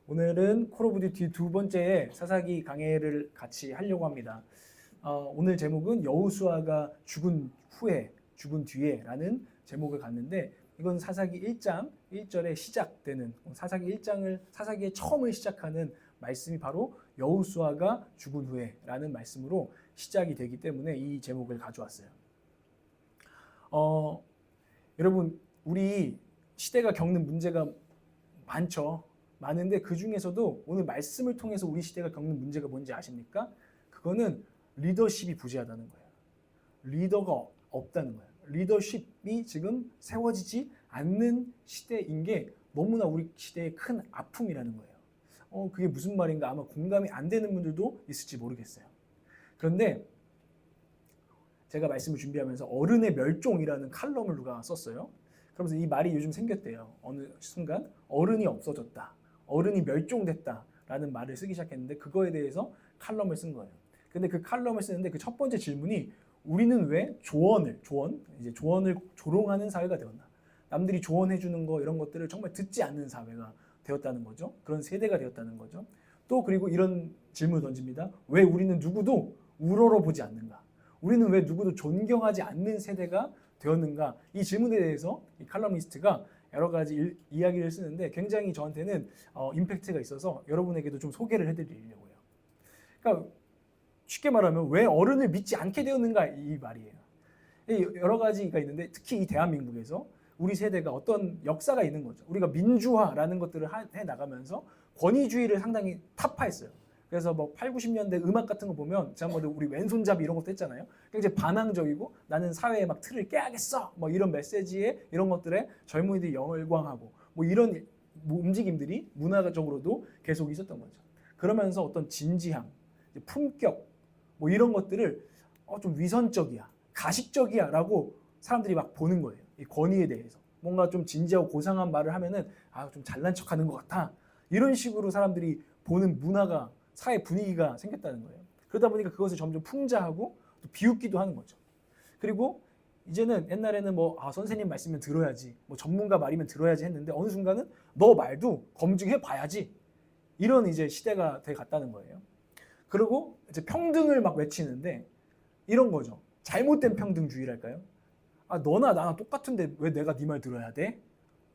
오늘은 콜 오브 듀티 두 번째 사사기 강해를 같이 하려고 합니다. 오늘 제목은 여호수아가 죽은 후에, 죽은 뒤에라는 제목을 갖는데 이건 사사기 1장 1절에 시작되는 사사기 1장을 사사기의 처음을 시작하는 말씀이 바로 여호수아가 죽은 후에라는 말씀으로 시작이 되기 때문에 이 제목을 가져왔어요. 여러분 우리 시대가 겪는 문제가 많죠. 많은데 그 중에서도 오늘 말씀을 통해서 우리 시대가 겪는 문제가 뭔지 아십니까? 그거는 리더십이 부재하다는 거예요. 리더가 없다는 거예요. 리더십이 지금 세워지지 않는 시대인 게 너무나 우리 시대의 큰 아픔이라는 거예요. 그게 무슨 말인가 아마 공감이 안 되는 분들도 있을지 모르겠어요. 그런데 제가 말씀을 준비하면서 어른의 멸종이라는 칼럼을 누가 썼어요. 그러면서 이 말이 요즘 생겼대요. 어느 순간 어른이 없어졌다. 어른이 멸종됐다라는 말을 쓰기 시작했는데 그거에 대해서 칼럼을 쓴 거예요. 근데 그 칼럼을 쓰는데 그 첫 번째 질문이 우리는 왜 조언을 조롱하는 사회가 되었나? 남들이 조언해 주는 거 이런 것들을 정말 듣지 않는 사회가 되었다는 거죠. 그런 세대가 되었다는 거죠. 또 그리고 이런 질문을 던집니다. 왜 우리는 누구도 우러러보지 않는가? 우리는 왜 누구도 존경하지 않는 세대가 되었는가? 이 질문에 대해서 이 칼럼니스트가 여러 가지 이야기를 쓰는데 굉장히 저한테는 임팩트가 있어서 여러분에게도 좀 소개를 해드리려고요. 그러니까 쉽게 말하면 왜 어른을 믿지 않게 되었는가 이 말이에요. 여러 가지가 있는데 특히 이 대한민국에서 우리 세대가 어떤 역사가 있는 거죠. 우리가 민주화라는 것들을 해나가면서 권위주의를 상당히 타파했어요. 그래서 뭐 8, 90년대 음악 같은 거 보면 지난번에 우리 왼손잡이 이런 것도 했잖아요. 굉장히 반항적이고 나는 사회의 막 틀을 깨야겠어. 뭐 이런 메시지에 이런 것들에 젊은이들이 열광하고 뭐 이런 움직임들이 문화적으로도 계속 있었던 거죠. 그러면서 어떤 진지함, 품격 뭐 이런 것들을 좀 위선적이야, 가식적이야라고 사람들이 막 보는 거예요. 이 권위에 대해서 뭔가 좀 진지하고 고상한 말을 하면은 좀 잘난 척하는 것 같아. 이런 식으로 사람들이 보는 문화가 사회 분위기가 생겼다는 거예요. 그러다 보니까 그것을 점점 풍자하고 또 비웃기도 하는 거죠. 그리고 이제는 옛날에는 선생님 말씀을 들어야지, 전문가 말이면 들어야지 했는데 어느 순간은 너 말도 검증해 봐야지. 이런 이제 시대가 돼 갔다는 거예요. 그리고 이제 평등을 막 외치는데 이런 거죠. 잘못된 평등주의랄까요? 너나 나나 똑같은데 왜 내가 네 말 들어야 돼?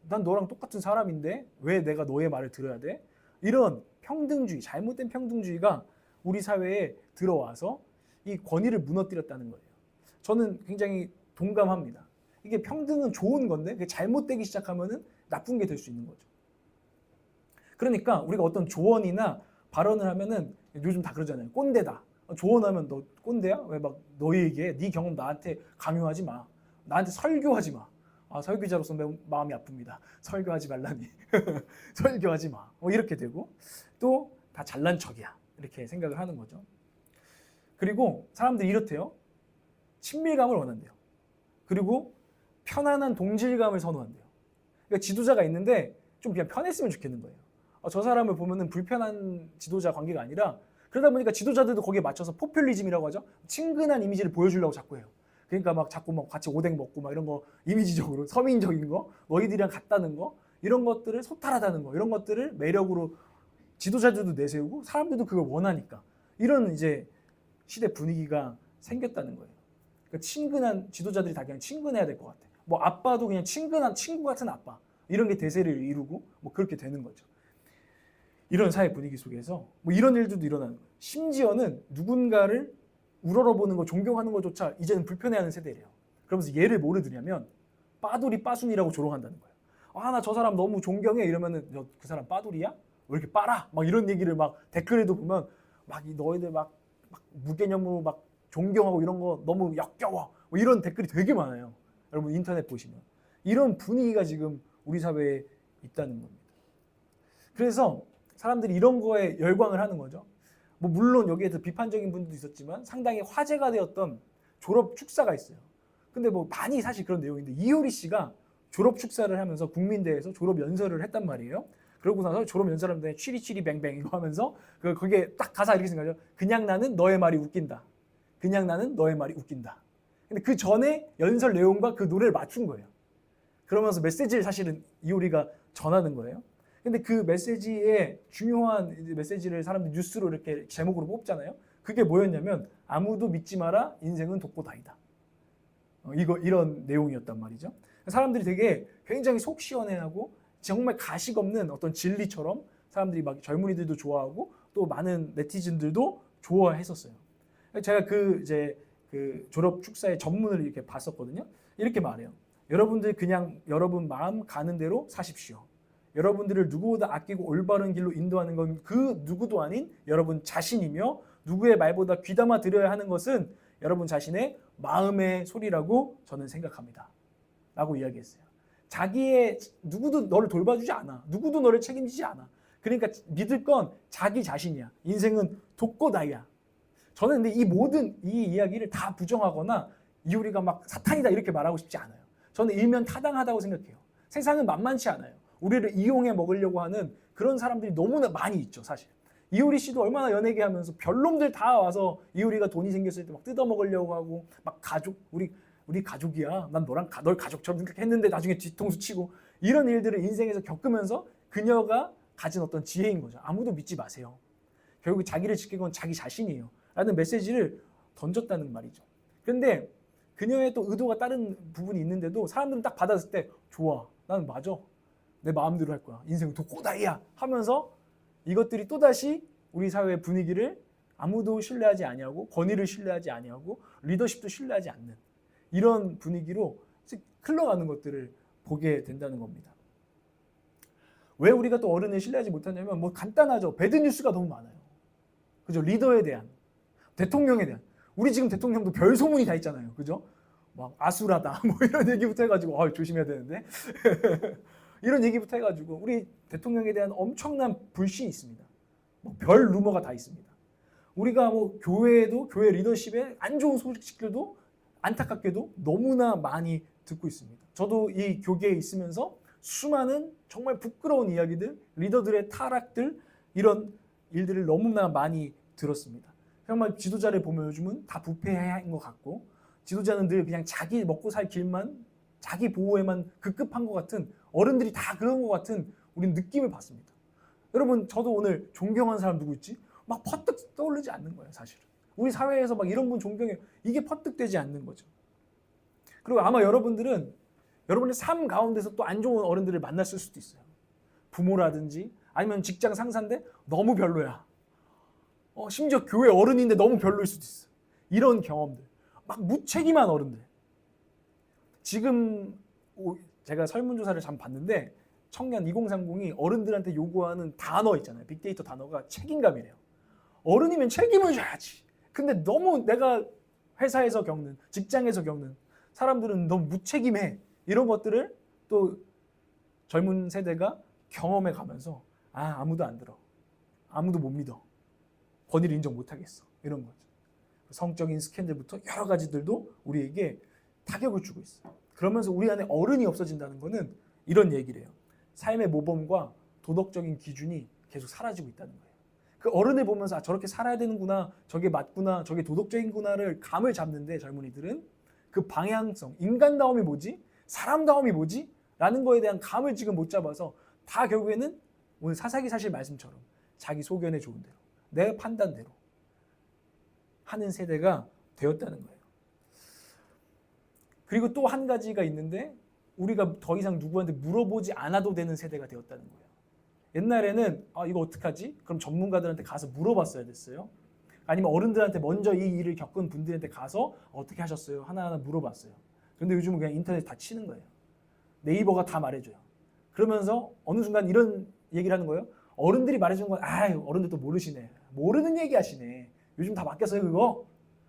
난 너랑 똑같은 사람인데 왜 내가 너의 말을 들어야 돼? 이런 평등주의, 잘못된 평등주의가 우리 사회에 들어와서 이 권위를 무너뜨렸다는 거예요. 저는 굉장히 동감합니다. 이게 평등은 좋은 건데 그게 잘못되기 시작하면은 나쁜 게 될 수 있는 거죠. 그러니까 우리가 어떤 조언이나 발언을 하면은 요즘 다 그러잖아요. 꼰대다. 조언하면 너 꼰대야? 왜 막 너희에게 네 경험 나한테 강요하지 마. 나한테 설교하지 마. 설교자로서 매우 마음이 아픕니다. 설교하지 말라니. 설교하지 마. 이렇게 되고 또 다 잘난 척이야. 이렇게 생각을 하는 거죠. 그리고 사람들이 이렇대요. 친밀감을 원한대요. 그리고 편안한 동질감을 선호한대요. 그러니까 지도자가 있는데 좀 그냥 편했으면 좋겠는 거예요. 저 사람을 보면은 불편한 지도자 관계가 아니라 그러다 보니까 지도자들도 거기에 맞춰서 포퓰리즘이라고 하죠. 친근한 이미지를 보여주려고 자꾸 해요. 그러니까 막 자꾸 막 같이 오뎅 먹고 막 이런 거 이미지적으로 서민적인 거, 너희들이랑 같다는 거, 이런 것들을 소탈하다는 거, 이런 것들을 매력으로 지도자들도 내세우고 사람들도 그걸 원하니까 이런 이제 시대 분위기가 생겼다는 거예요. 그러니까 친근한 지도자들이 다 그냥 친근해야 될 것 같아. 아빠도 그냥 친근한 친구 같은 아빠 이런 게 대세를 이루고 그렇게 되는 거죠. 이런 사회 분위기 속에서 이런 일들도 일어나는 거예요. 심지어는 누군가를 우러러보는 거, 존경하는 것조차 이제는 불편해하는 세대래요. 그러면서 예를 뭐를 드냐면 빠돌이 빠순이라고 조롱한다는 거예요. 나 저 사람 너무 존경해 이러면은 그 사람 빠돌이야? 왜 이렇게 빨아? 막 이런 얘기를 막 댓글에도 보면 너희들 막 무개념으로 막 존경하고 이런 거 너무 역겨워. 이런 댓글이 되게 많아요. 여러분 인터넷 보시면 이런 분위기가 지금 우리 사회에 있다는 겁니다. 그래서 사람들이 이런 거에 열광을 하는 거죠. 물론 여기에서 비판적인 분들도 있었지만 상당히 화제가 되었던 졸업 축사가 있어요. 근데 많이 사실 그런 내용인데 이효리 씨가 졸업 축사를 하면서 국민대에서 졸업 연설을 했단 말이에요. 그러고 나서 졸업 연설하는데 취리취리 뱅뱅 이거 하면서 그게 딱 가사 이렇게 생각하죠. 그냥 나는 너의 말이 웃긴다. 그냥 나는 너의 말이 웃긴다. 근데 그 전에 연설 내용과 그 노래를 맞춘 거예요. 그러면서 메시지를 사실은 이효리가 전하는 거예요. 근데 그 메시지의 중요한 메시지를 사람들이 뉴스로 이렇게 제목으로 뽑잖아요. 그게 뭐였냐면 아무도 믿지 마라 인생은 독고다이다. 이런 내용이었단 말이죠. 사람들이 되게 굉장히 속 시원해하고 정말 가식 없는 어떤 진리처럼 사람들이 막 젊은이들도 좋아하고 또 많은 네티즌들도 좋아했었어요. 제가 그 졸업 축사의 전문을 이렇게 봤었거든요. 이렇게 말해요. 여러분들 그냥 여러분 마음 가는 대로 사십시오. 여러분들을 누구보다 아끼고 올바른 길로 인도하는 건 그 누구도 아닌 여러분 자신이며 누구의 말보다 귀담아 들어야 하는 것은 여러분 자신의 마음의 소리라고 저는 생각합니다. 라고 이야기했어요. 누구도 너를 돌봐주지 않아. 누구도 너를 책임지지 않아. 그러니까 믿을 건 자기 자신이야. 인생은 독고다이야. 저는 근데 이 모든 이 이야기를 다 부정하거나 우리가 막 사탄이다 이렇게 말하고 싶지 않아요. 저는 일면 타당하다고 생각해요. 세상은 만만치 않아요. 우리를 이용해 먹으려고 하는 그런 사람들이 너무나 많이 있죠, 사실. 이효리 씨도 얼마나 연예계 하면서 별놈들 다 와서 이효리가 돈이 생겼을 때 막 뜯어먹으려고 하고 막 우리 가족이야. 난 널 가족처럼 생각했는데 나중에 뒤통수 치고 이런 일들을 인생에서 겪으면서 그녀가 가진 어떤 지혜인 거죠. 아무도 믿지 마세요. 결국 자기를 지키는 건 자기 자신이에요. 라는 메시지를 던졌다는 말이죠. 그런데 그녀의 또 의도가 다른 부분이 있는데도 사람들은 딱 받았을 때 좋아. 나는 맞아. 내 마음대로 할 거야. 인생은 독고다이야 하면서 이것들이 또다시 우리 사회의 분위기를 아무도 신뢰하지 아니하고 권위를 신뢰하지 아니하고 리더십도 신뢰하지 않는 이런 분위기로 흘러가는 것들을 보게 된다는 겁니다. 왜 우리가 또 어른을 신뢰하지 못하냐면 뭐 간단하죠. 배드뉴스가 너무 많아요. 그죠? 리더에 대한, 대통령에 대한. 우리 지금 대통령도 별 소문이 다 있잖아요. 그죠? 막 아수라다 뭐 이런 얘기부터 해가지고 조심해야 되는데 이런 얘기부터 해가지고 우리 대통령에 대한 엄청난 불신이 있습니다. 뭐 별 루머가 다 있습니다. 우리가 뭐 교회 리더십에 안 좋은 소식들도 안타깝게도 너무나 많이 듣고 있습니다. 저도 이 교계에 있으면서 수많은 정말 부끄러운 이야기들, 리더들의 타락들 이런 일들을 너무나 많이 들었습니다. 정말 지도자를 보면 요즘은 다 부패한 것 같고 지도자는 늘 그냥 자기 먹고 살 길만 자기 보호에만 급급한 것 같은 어른들이 다 그런 것 같은 우린 느낌을 받습니다. 여러분 저도 오늘 존경하는 사람 누구 있지? 막 퍼뜩 떠오르지 않는 거예요 사실은. 우리 사회에서 막 이런 분 존경해 이게 퍼뜩되지 않는 거죠. 그리고 아마 여러분들은 여러분의 삶 가운데서 또 안 좋은 어른들을 만났을 수도 있어요. 부모라든지 아니면 직장 상사인데 너무 별로야. 심지어 교회 어른인데 너무 별로일 수도 있어. 이런 경험들. 막 무책임한 어른들. 지금 제가 설문조사를 잠깐 봤는데 청년 2030이 어른들한테 요구하는 단어 있잖아요. 빅데이터 단어가 책임감이래요. 어른이면 책임을 져야지. 근데 너무 내가 회사에서 겪는, 직장에서 겪는 사람들은 너무 무책임해. 이런 것들을 또 젊은 세대가 경험해 가면서 아무도 안 들어. 아무도 못 믿어. 권위를 인정 못 하겠어. 이런 거죠. 성적인 스캔들부터 여러 가지들도 우리에게 타격을 주고 있어요. 그러면서 우리 안에 어른이 없어진다는 거는 이런 얘기를 해요. 삶의 모범과 도덕적인 기준이 계속 사라지고 있다는 거예요. 그 어른을 보면서 저렇게 살아야 되는구나, 저게 맞구나, 저게 도덕적인구나를 감을 잡는데 젊은이들은 그 방향성, 인간다움이 뭐지? 사람다움이 뭐지? 라는 거에 대한 감을 지금 못 잡아서 다 결국에는 오늘 사사기 사실 말씀처럼 자기 소견에 좋은 대로, 내 판단대로 하는 세대가 되었다는 거예요. 그리고 또 한 가지가 있는데 우리가 더 이상 누구한테 물어보지 않아도 되는 세대가 되었다는 거예요. 옛날에는 이거 어떡하지? 그럼 전문가들한테 가서 물어봤어야 됐어요. 아니면 어른들한테 먼저 이 일을 겪은 분들한테 가서 어떻게 하셨어요? 하나하나 물어봤어요. 그런데 요즘은 그냥 인터넷 다 치는 거예요. 네이버가 다 말해줘요. 그러면서 어느 순간 이런 얘기를 하는 거예요. 어른들이 말해준 건 어른들 또 모르시네. 모르는 얘기 하시네. 요즘 다 바뀌었어요 그거?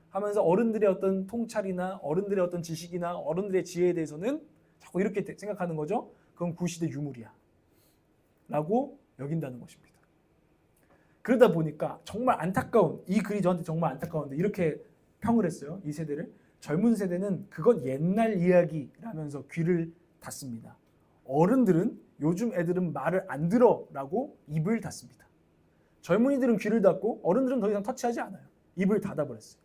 하면서 어른들의 어떤 통찰이나 어른들의 어떤 지식이나 어른들의 지혜에 대해서는 자꾸 이렇게 생각하는 거죠. 그건 구시대 유물이야. 라고 여긴다는 것입니다. 그러다 보니까 정말 안타까운, 이 글이 저한테 정말 안타까운데 이렇게 평을 했어요. 이 세대를. 젊은 세대는 그건 옛날 이야기라면서 귀를 닫습니다. 어른들은 요즘 애들은 말을 안 들어 라고 입을 닫습니다. 젊은이들은 귀를 닫고 어른들은 더 이상 터치하지 않아요. 입을 닫아버렸어요.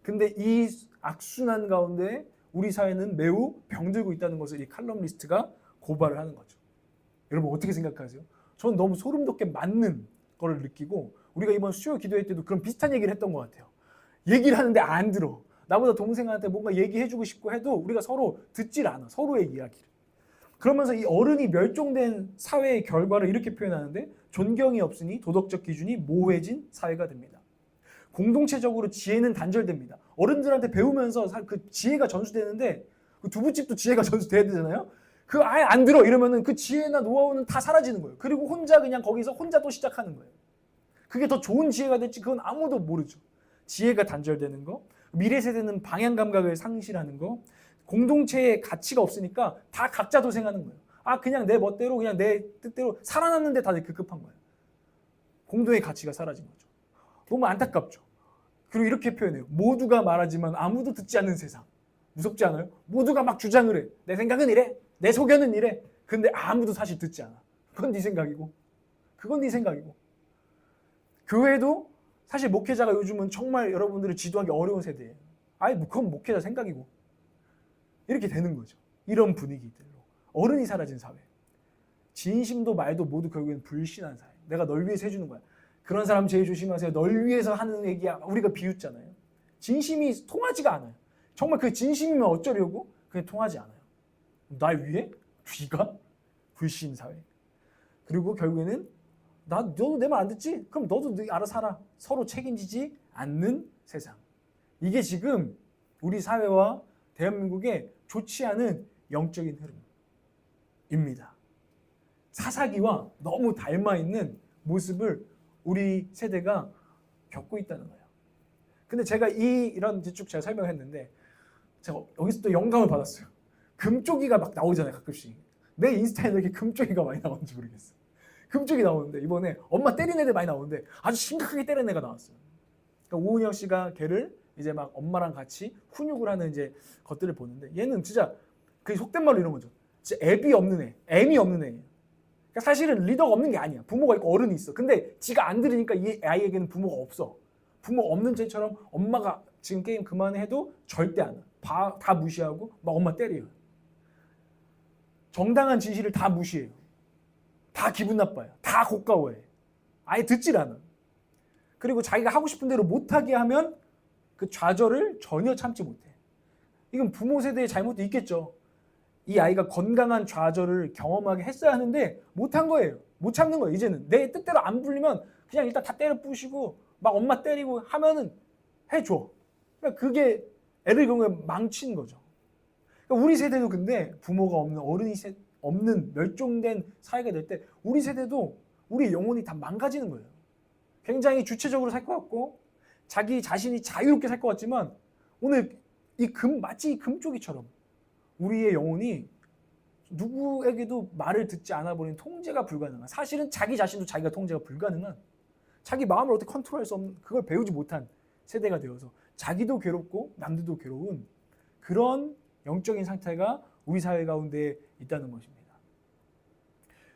근데 이 악순환 가운데 우리 사회는 매우 병들고 있다는 것을 이 칼럼니스트가 고발을 하는 거죠. 여러분 어떻게 생각하세요? 저는 너무 소름 돋게 맞는 거를 느끼고 우리가 이번 수요 기도회 때도 그런 비슷한 얘기를 했던 것 같아요. 얘기를 하는데 안 들어. 나보다 동생한테 뭔가 얘기해주고 싶고 해도 우리가 서로 듣질 않아. 서로의 이야기를. 그러면서 이 어른이 멸종된 사회의 결과를 이렇게 표현하는데 존경이 없으니 도덕적 기준이 모호해진 사회가 됩니다. 공동체적으로 지혜는 단절됩니다. 어른들한테 배우면서 그 지혜가 전수되는데 그 두부집도 지혜가 전수돼야 되잖아요. 그 아예 안 들어 이러면은 그 지혜나 노하우는 다 사라지는 거예요. 그리고 혼자 그냥 거기서 혼자 또 시작하는 거예요. 그게 더 좋은 지혜가 될지 그건 아무도 모르죠. 지혜가 단절되는 거, 미래 세대는 방향 감각을 상실하는 거, 공동체의 가치가 없으니까 다 각자 도생하는 거예요. 아 그냥 내 멋대로 그냥 내 뜻대로 살아남는데 다들 급급한 거예요. 공동의 가치가 사라진 거죠. 너무 안타깝죠. 그리고 이렇게 표현해요. 모두가 말하지만 아무도 듣지 않는 세상. 무섭지 않아요? 모두가 막 주장을 해. 내 생각은 이래. 내 소견은 이래. 근데 아무도 사실 듣지 않아. 그건 네 생각이고. 그건 네 생각이고. 교회도 사실 목회자가 요즘은 정말 여러분들을 지도하기 어려운 세대예요. 아니 그건 목회자 생각이고. 이렇게 되는 거죠. 이런 분위기들로. 어른이 사라진 사회. 진심도 말도 모두 결국엔 불신한 사회. 내가 널 위해서 해주는 거야. 그런 사람 제일 조심하세요. 널 위해서 하는 얘기야. 우리가 비웃잖아요. 진심이 통하지가 않아요. 정말 그 진심이면 어쩌려고? 그게 통하지 않아요. 날 위해? 네가? 불신 사회. 그리고 결국에는 너도 내 말 안 듣지? 그럼 너도 알아서 살아. 서로 책임지지 않는 세상. 이게 지금 우리 사회와 대한민국의 좋지 않은 영적인 흐름입니다. 사사기와 너무 닮아있는 모습을 우리 세대가 겪고 있다는 거예요. 근데 제가 이런 쭉 제가 설명했는데 제가 여기서 또 영감을 받았어요. 금쪽이가 막 나오잖아요, 가끔씩. 내 인스타에 이렇게 금쪽이가 많이 나오는지 모르겠어요. 금쪽이 나오는데 이번에 엄마 때린 애들 많이 나오는데 아주 심각하게 때린 애가 나왔어요. 그러니까 오은영 씨가 걔를 이제 막 엄마랑 같이 훈육을 하는 이제 것들을 보는데 얘는 진짜 그 속된 말로 이런 거죠. 진짜 애비 없는 애, 애미 없는 애예요. 그러니까 사실은 리더가 없는 게 아니야. 부모가 있고 어른이 있어. 근데 지가 안 들으니까 이 아이에게는 부모가 없어. 부모 없는 쟤처럼 엄마가 지금 게임 그만해 해도 절대 안 해. 다 무시하고 막 엄마 때려요. 정당한 진실을 다 무시해요. 다 기분 나빠요. 다 고가워해. 아예 듣질 않아. 그리고 자기가 하고 싶은 대로 못하게 하면 그 좌절을 전혀 참지 못해. 이건 부모 세대의 잘못도 있겠죠. 이 아이가 건강한 좌절을 경험하게 했어야 하는데 못한 거예요. 못 참는 거예요. 이제는 내 뜻대로 안 불리면 그냥 일단 다 때려 부시고 막 엄마 때리고 하면은 해줘. 그러니까 그게 애를 결국에 망친 거죠. 그러니까 우리 세대도 근데 부모가 없는 어른이 없는 멸종된 사회가 될 때 우리 세대도 우리 영혼이 다 망가지는 거예요. 굉장히 주체적으로 살 것 같고 자기 자신이 자유롭게 살 것 같지만 오늘 마치 이 금쪽이처럼 우리의 영혼이 누구에게도 말을 듣지 않아 버리는 통제가 불가능한, 사실은 자기 자신도 자기가 통제가 불가능한, 자기 마음을 어떻게 컨트롤할 수 없는, 그걸 배우지 못한 세대가 되어서 자기도 괴롭고 남들도 괴로운 그런 영적인 상태가 우리 사회 가운데 있다는 것입니다.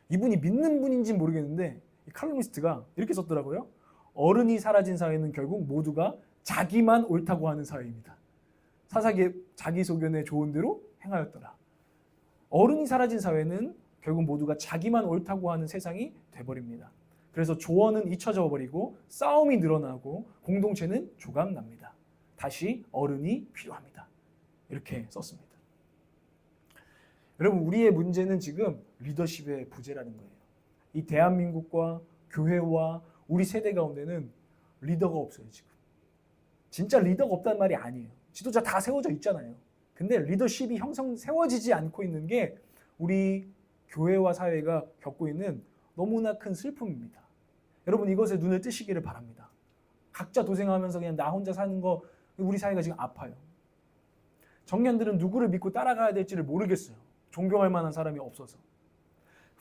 이분이 믿는 분인지는 모르겠는데 칼럼니스트가 이렇게 썼더라고요. 어른이 사라진 사회는 결국 모두가 자기만 옳다고 하는 사회입니다. 사사기의 자기소견에 좋은 대로 행하였더라. 어른이 사라진 사회는 결국 모두가 자기만 옳다고 하는 세상이 돼버립니다. 그래서 조언은 잊혀져 버리고 싸움이 늘어나고 공동체는 조각납니다. 다시 어른이 필요합니다. 이렇게 썼습니다. 여러분, 우리의 문제는 지금 리더십의 부재라는 거예요. 이 대한민국과 교회와 우리 세대 가운데는 리더가 없어요, 지금. 진짜 리더가 없다는 말이 아니에요. 지도자 다 세워져 있잖아요. 근데 리더십이 세워지지 않고 있는 게 우리 교회와 사회가 겪고 있는 너무나 큰 슬픔입니다. 여러분, 이것에 눈을 뜨시기를 바랍니다. 각자 도생하면서 그냥 나 혼자 사는 거, 우리 사회가 지금 아파요. 청년들은 누구를 믿고 따라가야 될지를 모르겠어요. 존경할 만한 사람이 없어서.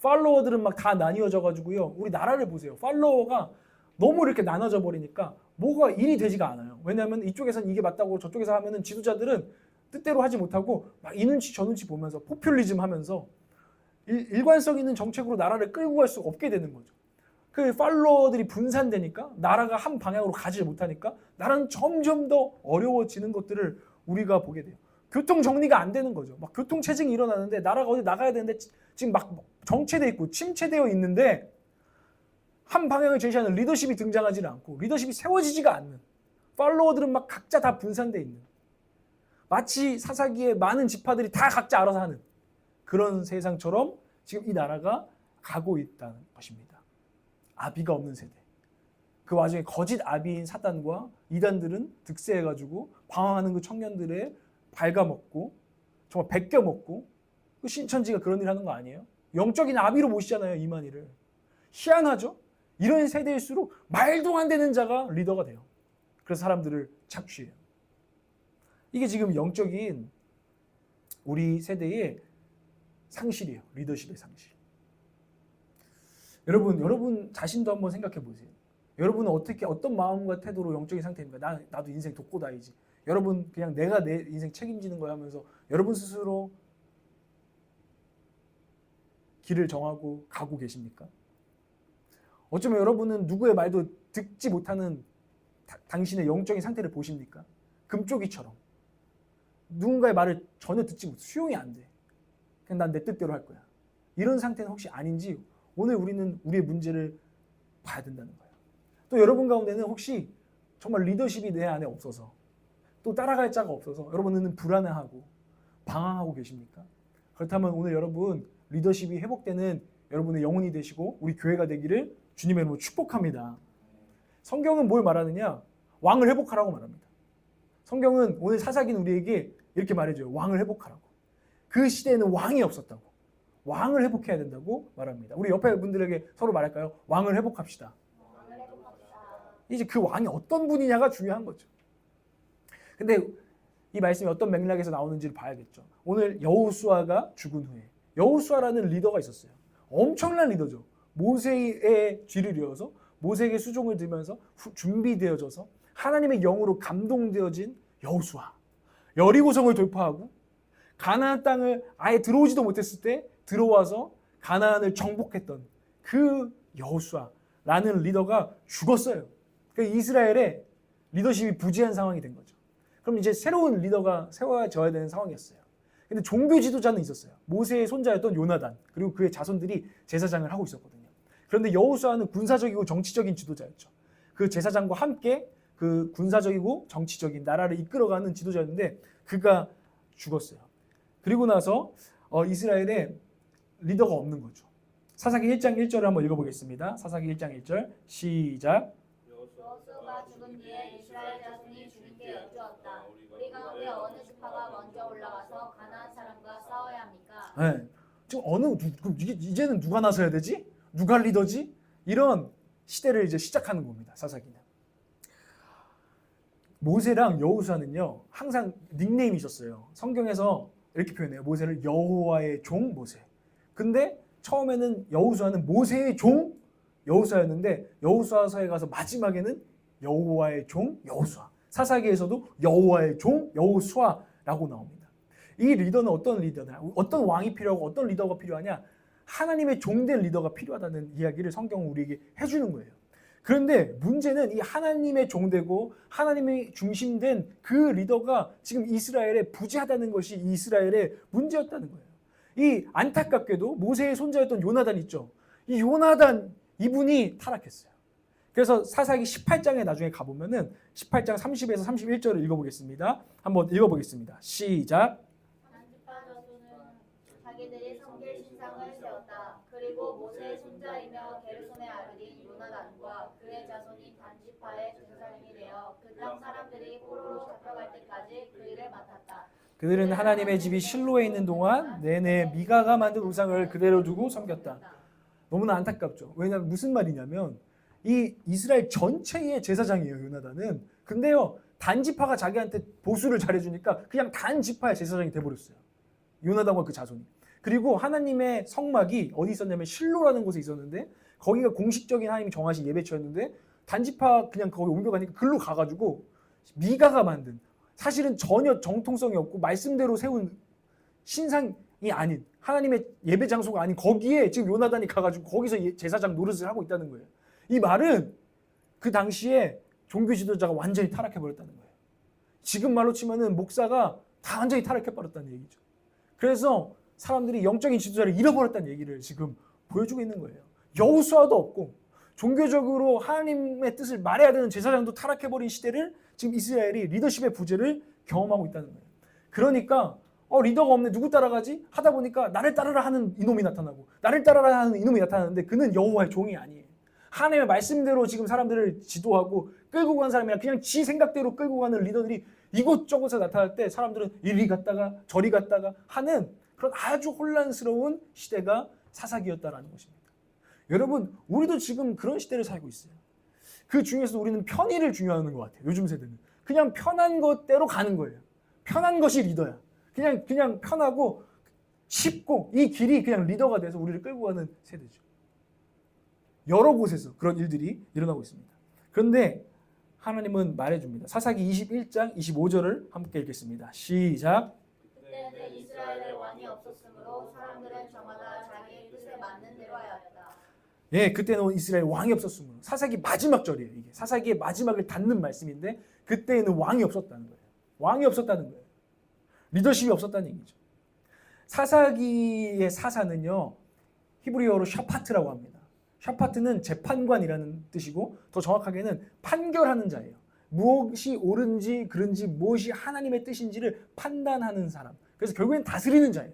팔로워들은 막 다 나뉘어져 가지고요. 우리 나라를 보세요. 팔로워가 너무 이렇게 나눠져 버리니까 뭐가 일이 되지가 않아요. 왜냐하면 이쪽에서는 이게 맞다고 저쪽에서 하면은 지도자들은 뜻대로 하지 못하고 막 이 눈치 저 눈치 보면서 포퓰리즘 하면서 일관성 있는 정책으로 나라를 끌고 갈 수가 없게 되는 거죠. 그 팔로워들이 분산되니까 나라가 한 방향으로 가지 못하니까 나라는 점점 더 어려워지는 것들을 우리가 보게 돼요. 교통 정리가 안 되는 거죠. 막 교통 체증이 일어나는데 나라가 어디 나가야 되는데 지금 막 정체돼 있고 침체되어 있는데 한 방향을 제시하는 리더십이 등장하지는 않고 리더십이 세워지지가 않는, 팔로워들은 막 각자 다 분산되어 있는, 마치 사사기에 많은 지파들이 다 각자 알아서 하는 그런 세상처럼 지금 이 나라가 가고 있다는 것입니다. 아비가 없는 세대. 그 와중에 거짓 아비인 사단과 이단들은 득세해가지고 방황하는 그 청년들의 갉아먹고 정말 베껴먹고, 그 신천지가 그런 일 하는 거 아니에요? 영적인 아비로 모시잖아요, 이만희를. 희한하죠? 이런 세대일수록 말도 안 되는 자가 리더가 돼요. 그래서 사람들을 착취해요. 이게 지금 영적인 우리 세대의 상실이에요. 리더십의 상실. 여러분 자신도 한번 생각해 보세요. 여러분은 어떤 마음과 태도로 영적인 상태입니까? 나도 인생 돕고 다니지. 여러분 그냥 내가 내 인생 책임지는 거야 하면서 여러분 스스로 길을 정하고 가고 계십니까? 어쩌면 여러분은 누구의 말도 듣지 못하는 당신의 영적인 상태를 보십니까? 금쪽이처럼 누군가의 말을 전혀 듣지 못해, 수용이 안 돼. 그냥 난 내 뜻대로 할 거야. 이런 상태는 혹시 아닌지 오늘 우리는 우리의 문제를 봐야 된다는 거예요. 또 여러분 가운데는 혹시 정말 리더십이 내 안에 없어서, 또 따라갈 자가 없어서 여러분은 불안해하고 방황하고 계십니까? 그렇다면 오늘 여러분 리더십이 회복되는 여러분의 영혼이 되시고 우리 교회가 되기를 주님의 이름으로 축복합니다. 성경은 뭘 말하느냐? 왕을 회복하라고 말합니다. 성경은 오늘 사사기는 우리에게 이렇게 말해줘요. 왕을 회복하라고. 그 시대에는 왕이 없었다고. 왕을 회복해야 된다고 말합니다. 우리 옆에 분들에게 서로 말할까요? 왕을 회복합시다. 이제 그 왕이 어떤 분이냐가 중요한 거죠. 근데 이 말씀이 어떤 맥락에서 나오는지를 봐야겠죠. 오늘 여호수아가 죽은 후에 여호수아라는 리더가 있었어요. 엄청난 리더죠. 모세의 뒤를 이어서 모세에게 수종을 들면서 준비되어져서 하나님의 영으로 감동되어진 여호수아. 여리고성을 돌파하고 가나안 땅을 아예 들어오지도 못했을 때 들어와서 가나안을 정복했던 그 여호수아라는 리더가 죽었어요. 그러니까 이스라엘의 리더십이 부재한 상황이 된 거죠. 그럼 이제 새로운 리더가 세워져야 되는 상황이었어요. 근데 종교 지도자는 있었어요. 모세의 손자였던 요나단, 그리고 그의 자손들이 제사장을 하고 있었거든요. 그런데 여호수아는 군사적이고 정치적인 지도자였죠. 그 제사장과 함께 그 군사적이고 정치적인 나라를 이끌어가는 지도자였는데 그가 죽었어요. 그리고 나서 이스라엘에 리더가 없는 거죠. 사사기 1장 1절을 한번 읽어보겠습니다. 사사기 1장 1절 시작. 여호수아가 죽은 뒤에 이스라엘 자손이 주님께 여쭈었다. 우리 가운데 어느 지파가 먼저 올라가서 가나안 사람과 싸워야 합니까? 네. 지금 이제는 누가 나서야 되지? 누가 리더지? 이런 시대를 이제 시작하는 겁니다. 사사기는. 모세랑 여호수아는요 항상 닉네임이 있었어요. 성경에서 이렇게 표현해요. 모세를 여호와의 종 모세. 근데 처음에는 여호수아는 모세의 종 여호수아였는데 여호수아서에 가서 마지막에는 여호와의 종 여호수아. 사사기에서도 여호와의 종 여호수아라고 나옵니다. 이 리더는 어떤 리더냐? 어떤 왕이 필요하고 어떤 리더가 필요하냐? 하나님의 종된 리더가 필요하다는 이야기를 성경은 우리에게 해주는 거예요. 그런데 문제는 이 하나님의 종되고 하나님의 중심된 그 리더가 지금 이스라엘에 부재하다는 것이 이스라엘의 문제였다는 거예요. 이 안타깝게도 모세의 손자였던 요나단 있죠. 이 요나단 이분이 타락했어요. 그래서 사사기 18장에 나중에 가보면은 18장 30에서 31절을 읽어보겠습니다. 한번 읽어보겠습니다. 시작. 단지파 저수는 자기들이 섬길 신상을 세웠다. 그리고 모세의 손자이며 게르솜의 아들인 요나단과 그의 자손이 단지파의 군사령이 되어 그 땅 사람들이 포로로 잡혀갈 때까지 그 일을 맡았다. 그들은 하나님의 집이 실로에 있는 동안 내내 미가가 만든 우상을 그대로 두고 섬겼다. 너무나 안타깝죠. 왜냐하면 무슨 말이냐면 이 이스라엘 전체의 제사장이에요, 요나단은. 근데요, 단지파가 자기한테 보수를 잘해주니까 그냥 단지파의 제사장이 돼버렸어요. 요나단과 그 자손이. 그리고 하나님의 성막이 어디 있었냐면 실로라는 곳에 있었는데 거기가 공식적인 하나님이 정하신 예배처였는데 단지파 그냥 거기 옮겨가니까 글로 가가지고 미가가 만든, 사실은 전혀 정통성이 없고 말씀대로 세운 신상이 아닌 하나님의 예배 장소가 아닌 거기에 지금 요나단이 가가지고 거기서 제사장 노릇을 하고 있다는 거예요. 이 말은 그 당시에 종교 지도자가 완전히 타락해버렸다는 거예요. 지금 말로 치면은 목사가 다 완전히 타락해버렸다는 얘기죠. 그래서 사람들이 영적인 지도자를 잃어버렸다는 얘기를 지금 보여주고 있는 거예요. 여호수아도 없고 종교적으로 하나님의 뜻을 말해야 되는 제사장도 타락해버린 시대를 지금 이스라엘이 리더십의 부재를 경험하고 있다는 거예요. 그러니까 리더가 없네, 누구 따라가지? 하다 보니까 나를 따르라 하는 이놈이 나타나고 나를 따르라 하는 이놈이 나타나는데 그는 여호와의 종이 아니에요. 하나님의 말씀대로 지금 사람들을 지도하고 끌고 간 사람이 아니라 그냥 지 생각대로 끌고 가는 리더들이 이곳저곳에 나타날 때 사람들은 이리 갔다가 저리 갔다가 하는 그런 아주 혼란스러운 시대가 사사기였다라는 것입니다. 여러분, 우리도 지금 그런 시대를 살고 있어요. 그 중에서도 우리는 편의를 중요하는 것 같아요. 요즘 세대는 그냥 편한 것대로 가는 거예요. 편한 것이 리더야. 그냥 편하고 쉽고 이 길이 그냥 리더가 돼서 우리를 끌고 가는 세대죠. 여러 곳에서 그런 일들이 일어나고 있습니다. 그런데 하나님은 말해줍니다. 사사기 21장 25절을 함께 읽겠습니다. 시작. 그때는 이스라엘에 왕이 없었으므로 사람들은 저마다 자기의 뜻에 맞는 대로 하였다. 예, 그때는 이스라엘 왕이 없었으므로. 사사기 마지막 절이에요. 이게 사사기의 마지막을 닫는 말씀인데 그때에는 왕이 없었다는 거예요. 왕이 없었다는 거예요. 리더십이 없었다는 얘기죠. 사사기의 사사는요, 히브리어로 샤파트라고 합니다. 샤파트는 재판관이라는 뜻이고 더 정확하게는 판결하는 자예요. 무엇이 옳은지 그른지 무엇이 하나님의 뜻인지를 판단하는 사람. 그래서 결국엔 다스리는 자예요.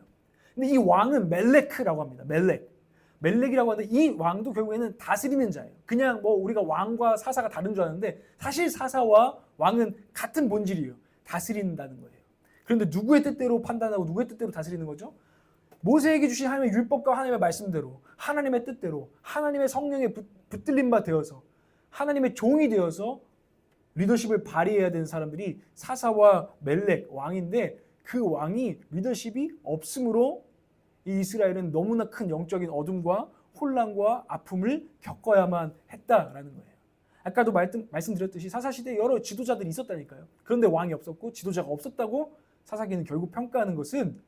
근데 이 왕은 멜렉이라고 합니다. 멜렉이라고 하는데 이 왕도 결국에는 다스리는 자예요. 그냥 우리가 왕과 사사가 다른 줄 아는데 사실 사사와 왕은 같은 본질이에요. 다스린다는 거예요. 그런데 누구의 뜻대로 판단하고 누구의 뜻대로 다스리는 거죠? 모세에게 주신 하나님의 율법과 하나님의 말씀대로 하나님의 뜻대로 하나님의 성령에 붙들린 바 되어서 하나님의 종이 되어서 리더십을 발휘해야 되는 사람들이 사사와 멜렉 왕인데 그 왕이 리더십이 없으므로 이 이스라엘은 너무나 큰 영적인 어둠과 혼란과 아픔을 겪어야만 했다라는 거예요. 아까도 말씀드렸듯이 사사시대에 여러 지도자들이 있었다니까요. 그런데 왕이 없었고 지도자가 없었다고 사사기는 결국 평가하는 것은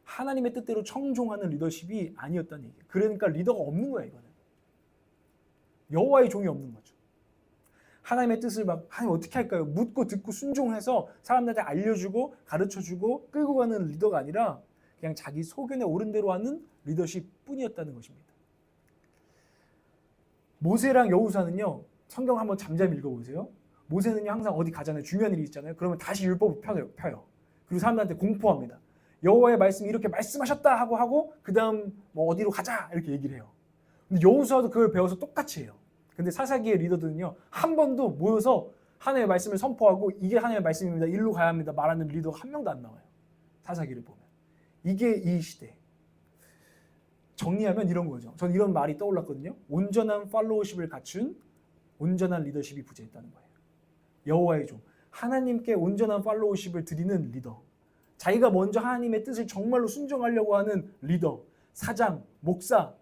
하나님의 뜻대로 청종하는 리더십이 아니었다는 얘기예요. 그러니까 리더가 없는 거야, 이거는. 여호와의 종이 없는 거죠. 하나님의 뜻을 하나님 어떻게 할까요? 묻고 듣고 순종해서 사람들한테 알려주고 가르쳐주고 끌고 가는 리더가 아니라 그냥 자기 소견에 옳은 대로 하는 리더십 뿐이었다는 것입니다. 모세랑 여호수아는요, 성경 한번 잠잠히 읽어보세요. 모세는요 항상 어디 가잖아요. 중요한 일이 있잖아요. 그러면 다시 율법을 펴요. 그리고 사람들한테 공포합니다. 여호와의 말씀이 이렇게 말씀하셨다 하고 그 다음 어디로 가자 이렇게 얘기를 해요. 근데 여호수아도 그걸 배워서 똑같이 해요. 근데 사사기의 리더들은요 한 번도 모여서 하나님의 말씀을 선포하고 이게 하나님의 말씀입니다. 일로 가야 합니다. 말하는 리더가 한 명도 안 나와요. 사사기를 보면. 이게 이 시대. 정리하면 이런 거죠. 전 이런 말이 떠올랐거든요. 온전한 팔로우십을 갖춘 온전한 리더십이 부재했다는 거예요. 여호와의 종. 하나님께 온전한 팔로우십을 드리는 리더. 자기가 먼저 하나님의 뜻을 정말로 순종하려고 하는 리더, 사장, 목사,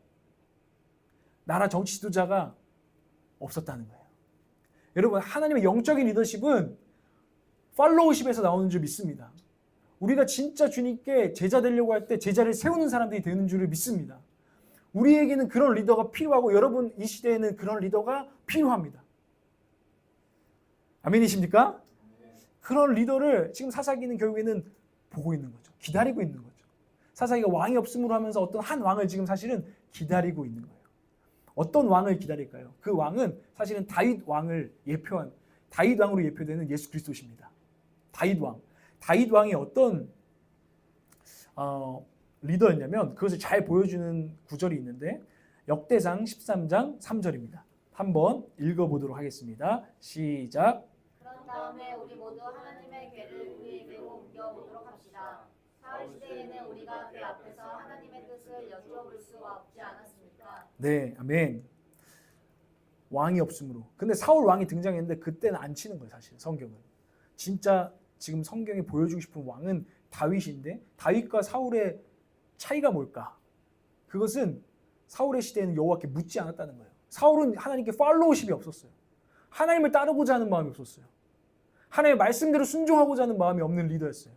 나라 정치 지도자가 없었다는 거예요. 여러분, 하나님의 영적인 리더십은 팔로우십에서 나오는 줄 믿습니다. 우리가 진짜 주님께 제자 되려고 할 때 제자를 세우는 사람들이 되는 줄을 믿습니다. 우리에게는 그런 리더가 필요하고 여러분 이 시대에는 그런 리더가 필요합니다. 아멘이십니까? 그런 리더를 지금 사사기는 결국에는 보고 있는 거죠. 기다리고 있는 거죠. 사사기가 왕이 없음으로 하면서 어떤 한 왕을 지금 사실은 기다리고 있는 거예요. 어떤 왕을 기다릴까요? 그 왕은 사실은 다윗 왕을 예표한 다윗 왕으로 예표되는 예수 그리스도십니다. 다윗 왕. 다윗 왕이 어떤 리더였냐면 그것을 잘 보여주는 구절이 있는데 역대상 13장 3절입니다. 한번 읽어보도록 하겠습니다. 시작. 그런 다음에 우리 모두 하나님의 궤를 우리에게로 옮겨오도록 합시다. 사울 시대에는 우리가 궤 앞에서 하나님의 뜻을 여쭤볼 수 없지 않았습니까? 네, 아멘. 왕이 없으므로. 근데 사울 왕이 등장했는데 그때는 안 치는 거예요, 사실 성경은. 진짜 지금 성경이 보여주고 싶은 왕은 다윗인데 다윗과 사울의 차이가 뭘까? 그것은 사울의 시대에는 여호와께 묻지 않았다는 거예요. 사울은 하나님께 팔로우십이 없었어요. 하나님을 따르고자 하는 마음이 없었어요. 하나님의 말씀대로 순종하고자 하는 마음이 없는 리더였어요.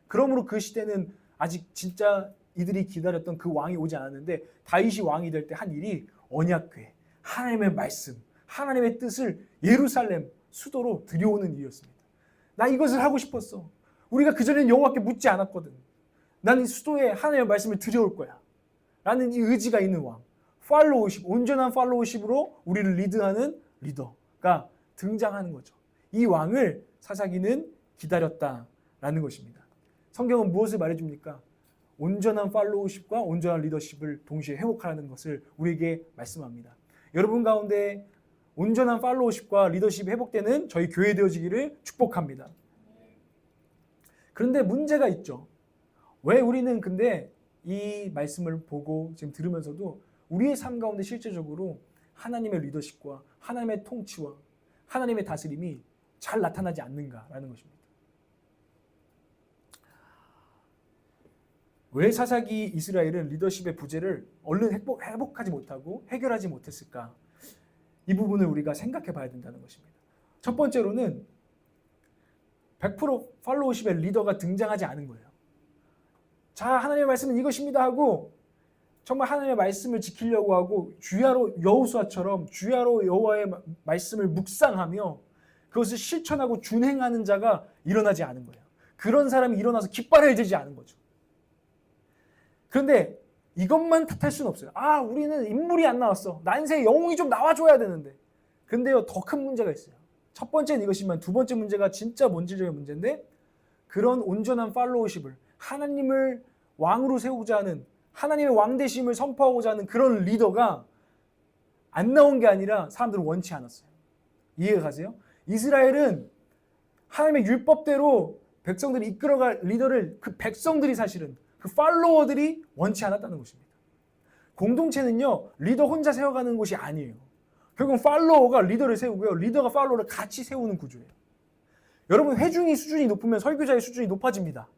그러므로 그 시대는 아직 진짜 이들이 기다렸던 그 왕이 오지 않았는데 다윗이 왕이 될 때 한 일이 언약궤, 하나님의 말씀, 하나님의 뜻을 예루살렘 수도로 들여오는 일이었습니다. 나 이것을 하고 싶었어. 우리가 그전에는 여호와께 묻지 않았거든. 나는 이 수도에 하나님의 말씀을 들여올 거야. 라는 이 의지가 있는 왕. 팔로우십, 온전한 팔로우십으로 우리를 리드하는 리더가 등장하는 거죠. 이 왕을 사사기는 기다렸다라는 것입니다. 성경은 무엇을 말해줍니까? 온전한 팔로우십과 온전한 리더십을 동시에 회복하라는 것을 우리에게 말씀합니다. 여러분 가운데 온전한 팔로우십과 리더십이 회복되는 저희 교회 되어지기를 축복합니다. 그런데 문제가 있죠. 왜 우리는 근데 이 말씀을 보고 지금 들으면서도 우리의 삶 가운데 실제적으로 하나님의 리더십과 하나님의 통치와 하나님의 다스림이 잘 나타나지 않는가라는 것입니다. 왜 사사기 이스라엘은 리더십의 부재를 얼른 회복하지 못하고 해결하지 못했을까? 이 부분을 우리가 생각해 봐야 된다는 것입니다. 첫 번째로는 100% 팔로우십의 리더가 등장하지 않은 거예요. 자, 하나님의 말씀은 이것입니다 하고 정말 하나님의 말씀을 지키려고 하고 주야로 여호수아처럼 주야로 여호와의 말씀을 묵상하며 그것을 실천하고 준행하는 자가 일어나지 않은 거예요. 그런 사람이 일어나서 깃발을 들지 않은 거죠. 그런데 이것만 탓할 수는 없어요. 아, 우리는 인물이 안 나왔어. 난세에 영웅이 좀 나와줘야 되는데. 근데요, 더 큰 문제가 있어요. 첫 번째는 이것이지만 두 번째 문제가 진짜 본질적인 문제인데 그런 온전한 팔로우십을 하나님을 왕으로 세우고자 하는 하나님의 왕대심을 선포하고자 하는 그런 리더가 안 나온 게 아니라 사람들은 원치 않았어요. 이해가 가세요? 이스라엘은 하나님의 율법대로 백성들이 이끌어갈 리더를 그 백성들이 사실은 그 팔로워들이 원치 않았다는 것입니다. 공동체는요, 리더 혼자 세워가는 곳이 아니에요. 결국은 팔로워가 리더를 세우고요, 리더가 팔로워를 같이 세우는 구조예요. 여러분, 회중이 수준이 높으면 설교자의 수준이 높아집니다.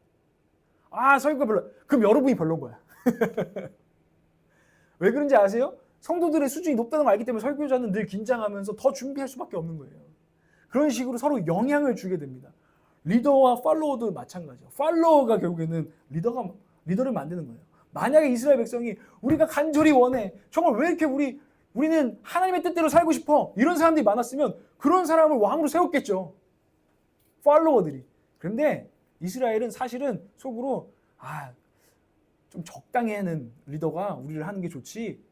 아, 설교가 별로. 그럼 여러분이 별로인 거야. 왜 그런지 아세요? 성도들의 수준이 높다는 걸 알기 때문에 설교자는 늘 긴장하면서 더 준비할 수밖에 없는 거예요. 그런 식으로 서로 영향을 주게 됩니다. 리더와 팔로워도 마찬가지예요. 팔로워가 결국에는 리더를 만드는 거예요. 만약에 이스라엘 백성이 우리가 간절히 원해, 정말 왜 이렇게 우리는 하나님의 뜻대로 살고 싶어, 이런 사람들이 많았으면 그런 사람을 왕으로 세웠겠죠. 팔로워들이. 그런데 이스라엘은 사실은 속으로 좀 적당히 하는 리더가 우리를 하는 게 좋지,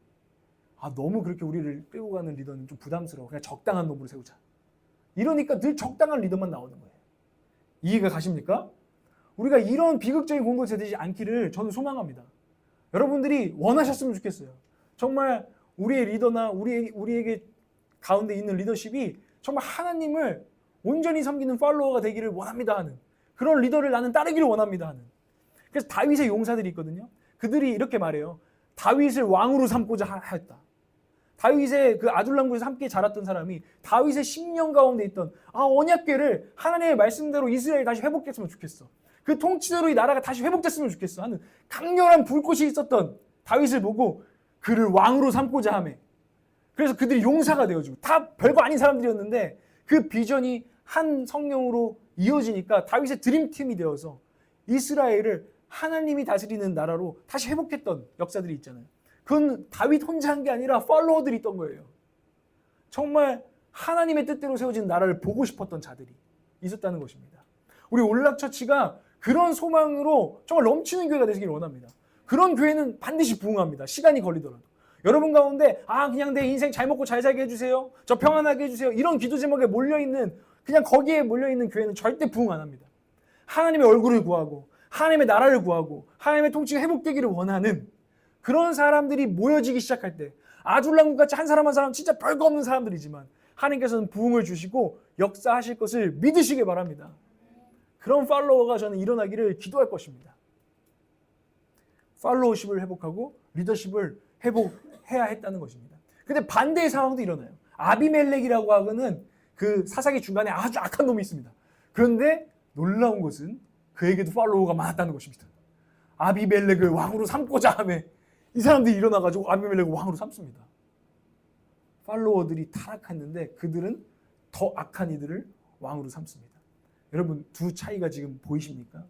너무 그렇게 우리를 끌고 가는 리더는 좀 부담스러워. 그냥 적당한 놈으로 세우자. 이러니까 늘 적당한 리더만 나오는 거예요. 이해가 가십니까? 우리가 이런 비극적인 공동체 되지 않기를 저는 소망합니다. 여러분들이 원하셨으면 좋겠어요. 정말 우리의 리더나 우리에게 가운데 있는 리더십이 정말 하나님을 온전히 섬기는 팔로워가 되기를 원합니다 하는 그런 리더를 나는 따르기를 원합니다 하는. 그래서 다윗의 용사들이 있거든요. 그들이 이렇게 말해요. 다윗을 왕으로 삼고자 하였다. 다윗의 그 아둘람굴에서 함께 자랐던 사람이 다윗의 10년 가운데 있던 언약궤를 하나님의 말씀대로 이스라엘이 다시 회복됐으면 좋겠어. 그 통치대로 이 나라가 다시 회복됐으면 좋겠어 하는 강렬한 불꽃이 있었던 다윗을 보고 그를 왕으로 삼고자 하며, 그래서 그들이 용사가 되어주고 다 별거 아닌 사람들이었는데 그 비전이 한 성령으로 이어지니까 다윗의 드림팀이 되어서 이스라엘을 하나님이 다스리는 나라로 다시 회복했던 역사들이 있잖아요. 그건 다윗 혼자 한 게 아니라 팔로워들이 있던 거예요. 정말 하나님의 뜻대로 세워진 나라를 보고 싶었던 자들이 있었다는 것입니다. 우리 올락처치가 그런 소망으로 정말 넘치는 교회가 되시길 원합니다. 그런 교회는 반드시 부흥합니다. 시간이 걸리더라도. 여러분 가운데 그냥 내 인생 잘 먹고 잘 살게 해주세요, 저 평안하게 해주세요, 이런 기도 제목에 몰려있는, 그냥 거기에 몰려있는 교회는 절대 부흥 안 합니다. 하나님의 얼굴을 구하고 하나님의 나라를 구하고 하나님의 통치가 회복되기를 원하는 그런 사람들이 모여지기 시작할 때, 아둘람같이 한 사람 한 사람 진짜 별거 없는 사람들이지만 하나님께서는 부흥을 주시고 역사하실 것을 믿으시길 바랍니다. 그런 팔로워가 저는 일어나기를 기도할 것입니다. 팔로워십을 회복하고 리더십을 회복해야 했다는 것입니다. 근데 반대의 상황도 일어나요. 아비멜렉이라고 하는 그 사사기 중간에 아주 악한 놈이 있습니다. 그런데 놀라운 것은 그에게도 팔로워가 많았다는 것입니다. 아비멜렉을 왕으로 삼고자 하며 이 사람들이 일어나가지고 아비멜렉을 왕으로 삼습니다. 팔로워들이 타락했는데 그들은 더 악한 이들을 왕으로 삼습니다. 여러분, 두 차이가 지금 보이십니까?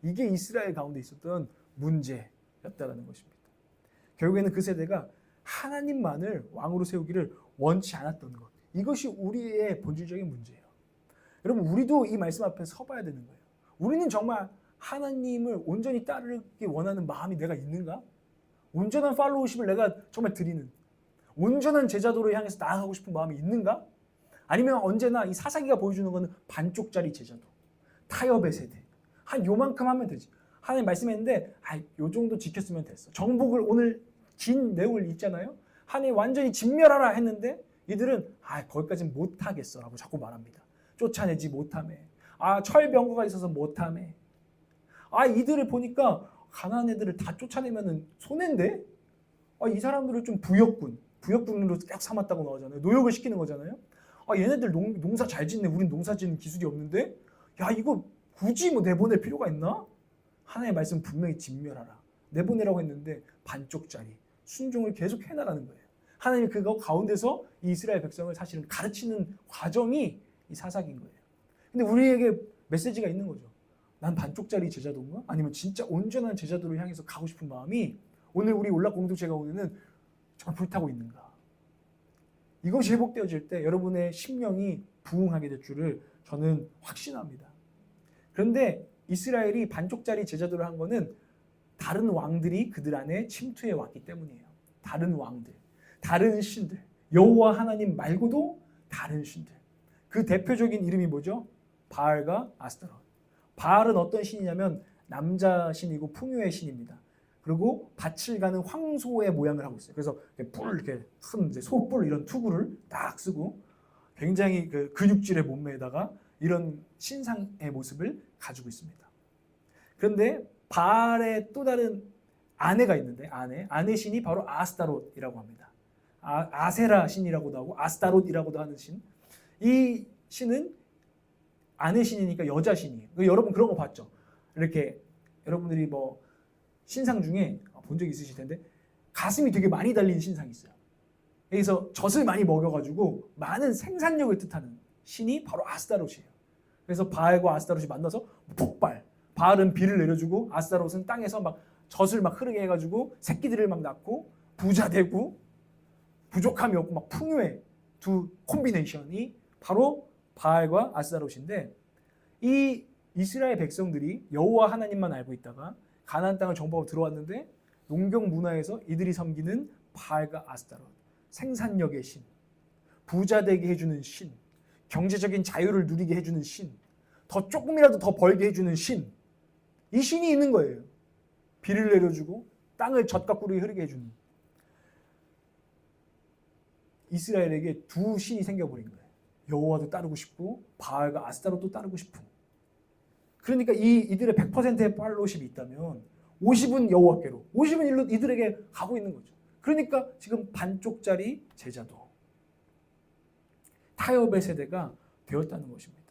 이게 이스라엘 가운데 있었던 문제였다는 것입니다. 결국에는 그 세대가 하나님만을 왕으로 세우기를 원치 않았던 것, 이것이 우리의 본질적인 문제예요. 여러분, 우리도 이 말씀 앞에 서봐야 되는 거예요. 우리는 정말 하나님을 온전히 따르기 원하는 마음이 내가 있는가? 온전한 팔로우십을 내가 정말 드리는 온전한 제자도로 향해서 나아가고 싶은 마음이 있는가? 아니면 언제나 이 사사기가 보여주는 것은 반쪽짜리 제자도, 타협의 세대. 한 요만큼 하면 되지. 하나님 말씀했는데 요 정도 지켰으면 됐어. 정복을 오늘 긴 내용을 읽잖아요. 하나님 완전히 진멸하라 했는데 이들은 거기까지는 못하겠어 라고 자꾸 말합니다. 쫓아내지 못하매. 철병거가 있어서 못하매. 이들을 보니까 가나안 애들을 다 쫓아내면은 손해인데? 이 사람들을 좀 부역군으로 딱 삼았다고 나오잖아요. 노역을 시키는 거잖아요. 얘네들 농사 잘 짓네. 우린 농사 짓는 기술이 없는데? 야, 이거 굳이 뭐 내보낼 필요가 있나? 하나님의 말씀 분명히 진멸하라. 내보내라고 했는데 반쪽짜리 순종을 계속 해나가는 거예요. 하나님이 그거 가운데서 이 이스라엘 백성을 사실은 가르치는 과정이 이 사사기인 거예요. 근데 우리에게 메시지가 있는 거죠. 난 반쪽짜리 제자도인가? 아니면 진짜 온전한 제자도를 향해서 가고 싶은 마음이 오늘 우리 올락 공동체가 오늘은 정말 불타고 있는가? 이것이 회복되어질 때 여러분의 심령이 부흥하게 될 줄을 저는 확신합니다. 그런데 이스라엘이 반쪽짜리 제자도를 한 거는 다른 왕들이 그들 안에 침투해 왔기 때문이에요. 다른 왕들, 다른 신들, 여호와 하나님 말고도 다른 신들. 그 대표적인 이름이 뭐죠? 바알과 아스타롯. 바알은 어떤 신이냐면 남자 신이고 풍요의 신입니다. 그리고 밭을 가는 황소의 모양을 하고 있어요. 그래서 이렇게 큰 소뿔 이런 투구를 딱 쓰고 굉장히 그 근육질의 몸매에다가 이런 신상의 모습을 가지고 있습니다. 그런데 바알의 또 다른 아내가 있는데 아내 신이 바로 아스타롯이라고 합니다. 아세라 신이라고도 하고 아스타롯이라고도 하는 신. 이 신은 아내 신이니까 여자 신이에요. 여러분 그런 거 봤죠? 이렇게 여러분들이 뭐 신상 중에 본 적 있으실 텐데 가슴이 되게 많이 달린 신상이 있어요. 여기서 젖을 많이 먹여가지고 많은 생산력을 뜻하는 신이 바로 아스타롯이에요. 그래서 바알과 아스타롯이 만나서 폭발. 바알은 비를 내려주고 아스타롯은 땅에서 막 젖을 막 흐르게 해가지고 새끼들을 막 낳고 부자 되고 부족함이 없고 막 풍요의 두 콤비네이션이 바로 바알과 아스타롯인데 이 이스라엘 백성들이 여호와 하나님만 알고 있다가 가나안 땅을 정복하고 들어왔는데 농경 문화에서 이들이 섬기는 바알과 아스타롯, 생산력의 신, 부자 되게 해주는 신, 경제적인 자유를 누리게 해주는 신, 더 조금이라도 더 벌게 해주는 신, 이 신이 있는 거예요. 비를 내려주고 땅을 젖과 꿀이 흐르게 해주는 이스라엘에게 두 신이 생겨버린 거예요. 여호와도 따르고 싶고 바알과 아스타롯도 따르고 싶은. 그러니까 이들의 100%의 팔로우십이 있다면 50은 여호와께로 50은 일로 이들에게 가고 있는 거죠. 그러니까 지금 반쪽짜리 제자도 타협의 세대가 되었다는 것입니다.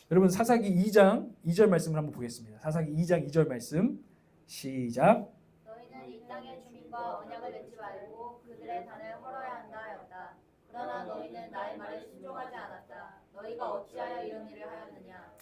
여러분 사사기 2장 2절 말씀을 한번 보겠습니다. 사사기 2장 2절 말씀 시작. 너희는 이 땅의 주민과 언약을 맺지 말고 그들의 단을 헐어야 한다 하였다. 그러나 너희는 나의 말을 순종하지 않았다. 너희가 어찌하여 이런 일을 하였느냐.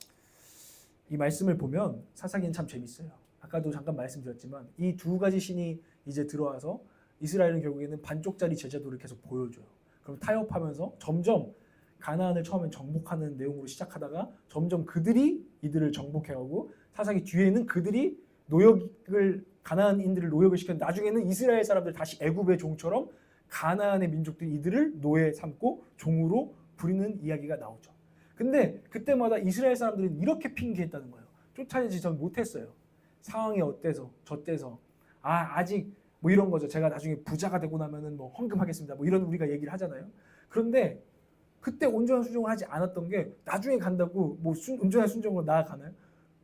이 말씀을 보면 사사기는 참 재밌어요. 아까도 잠깐 말씀드렸지만 이 두 가지 신이 이제 들어와서 이스라엘은 결국에는 반쪽짜리 제자도를 계속 보여줘요. 그럼 타협하면서 점점 가나안을 처음엔 정복하는 내용으로 시작하다가 점점 그들이 이들을 정복해가고 사사기 뒤에는 그들이 가나안인들을 노역을 시켰는데 나중에는 이스라엘 사람들 다시 애굽의 종처럼 가나안의 민족들이 이들을 노예 삼고 종으로 부리는 이야기가 나오죠. 근데 그때마다 이스라엘 사람들은 이렇게 핑계했다는 거예요. 쫓아내지 전 못했어요. 상황이 어때서 저때서 아직 뭐 이런 거죠. 제가 나중에 부자가 되고 나면은 뭐 헌금하겠습니다. 뭐 이런 우리가 얘기를 하잖아요. 그런데 그때 온전한 순종을 하지 않았던 게 나중에 간다고 뭐 온전한 순종으로 나아가나요?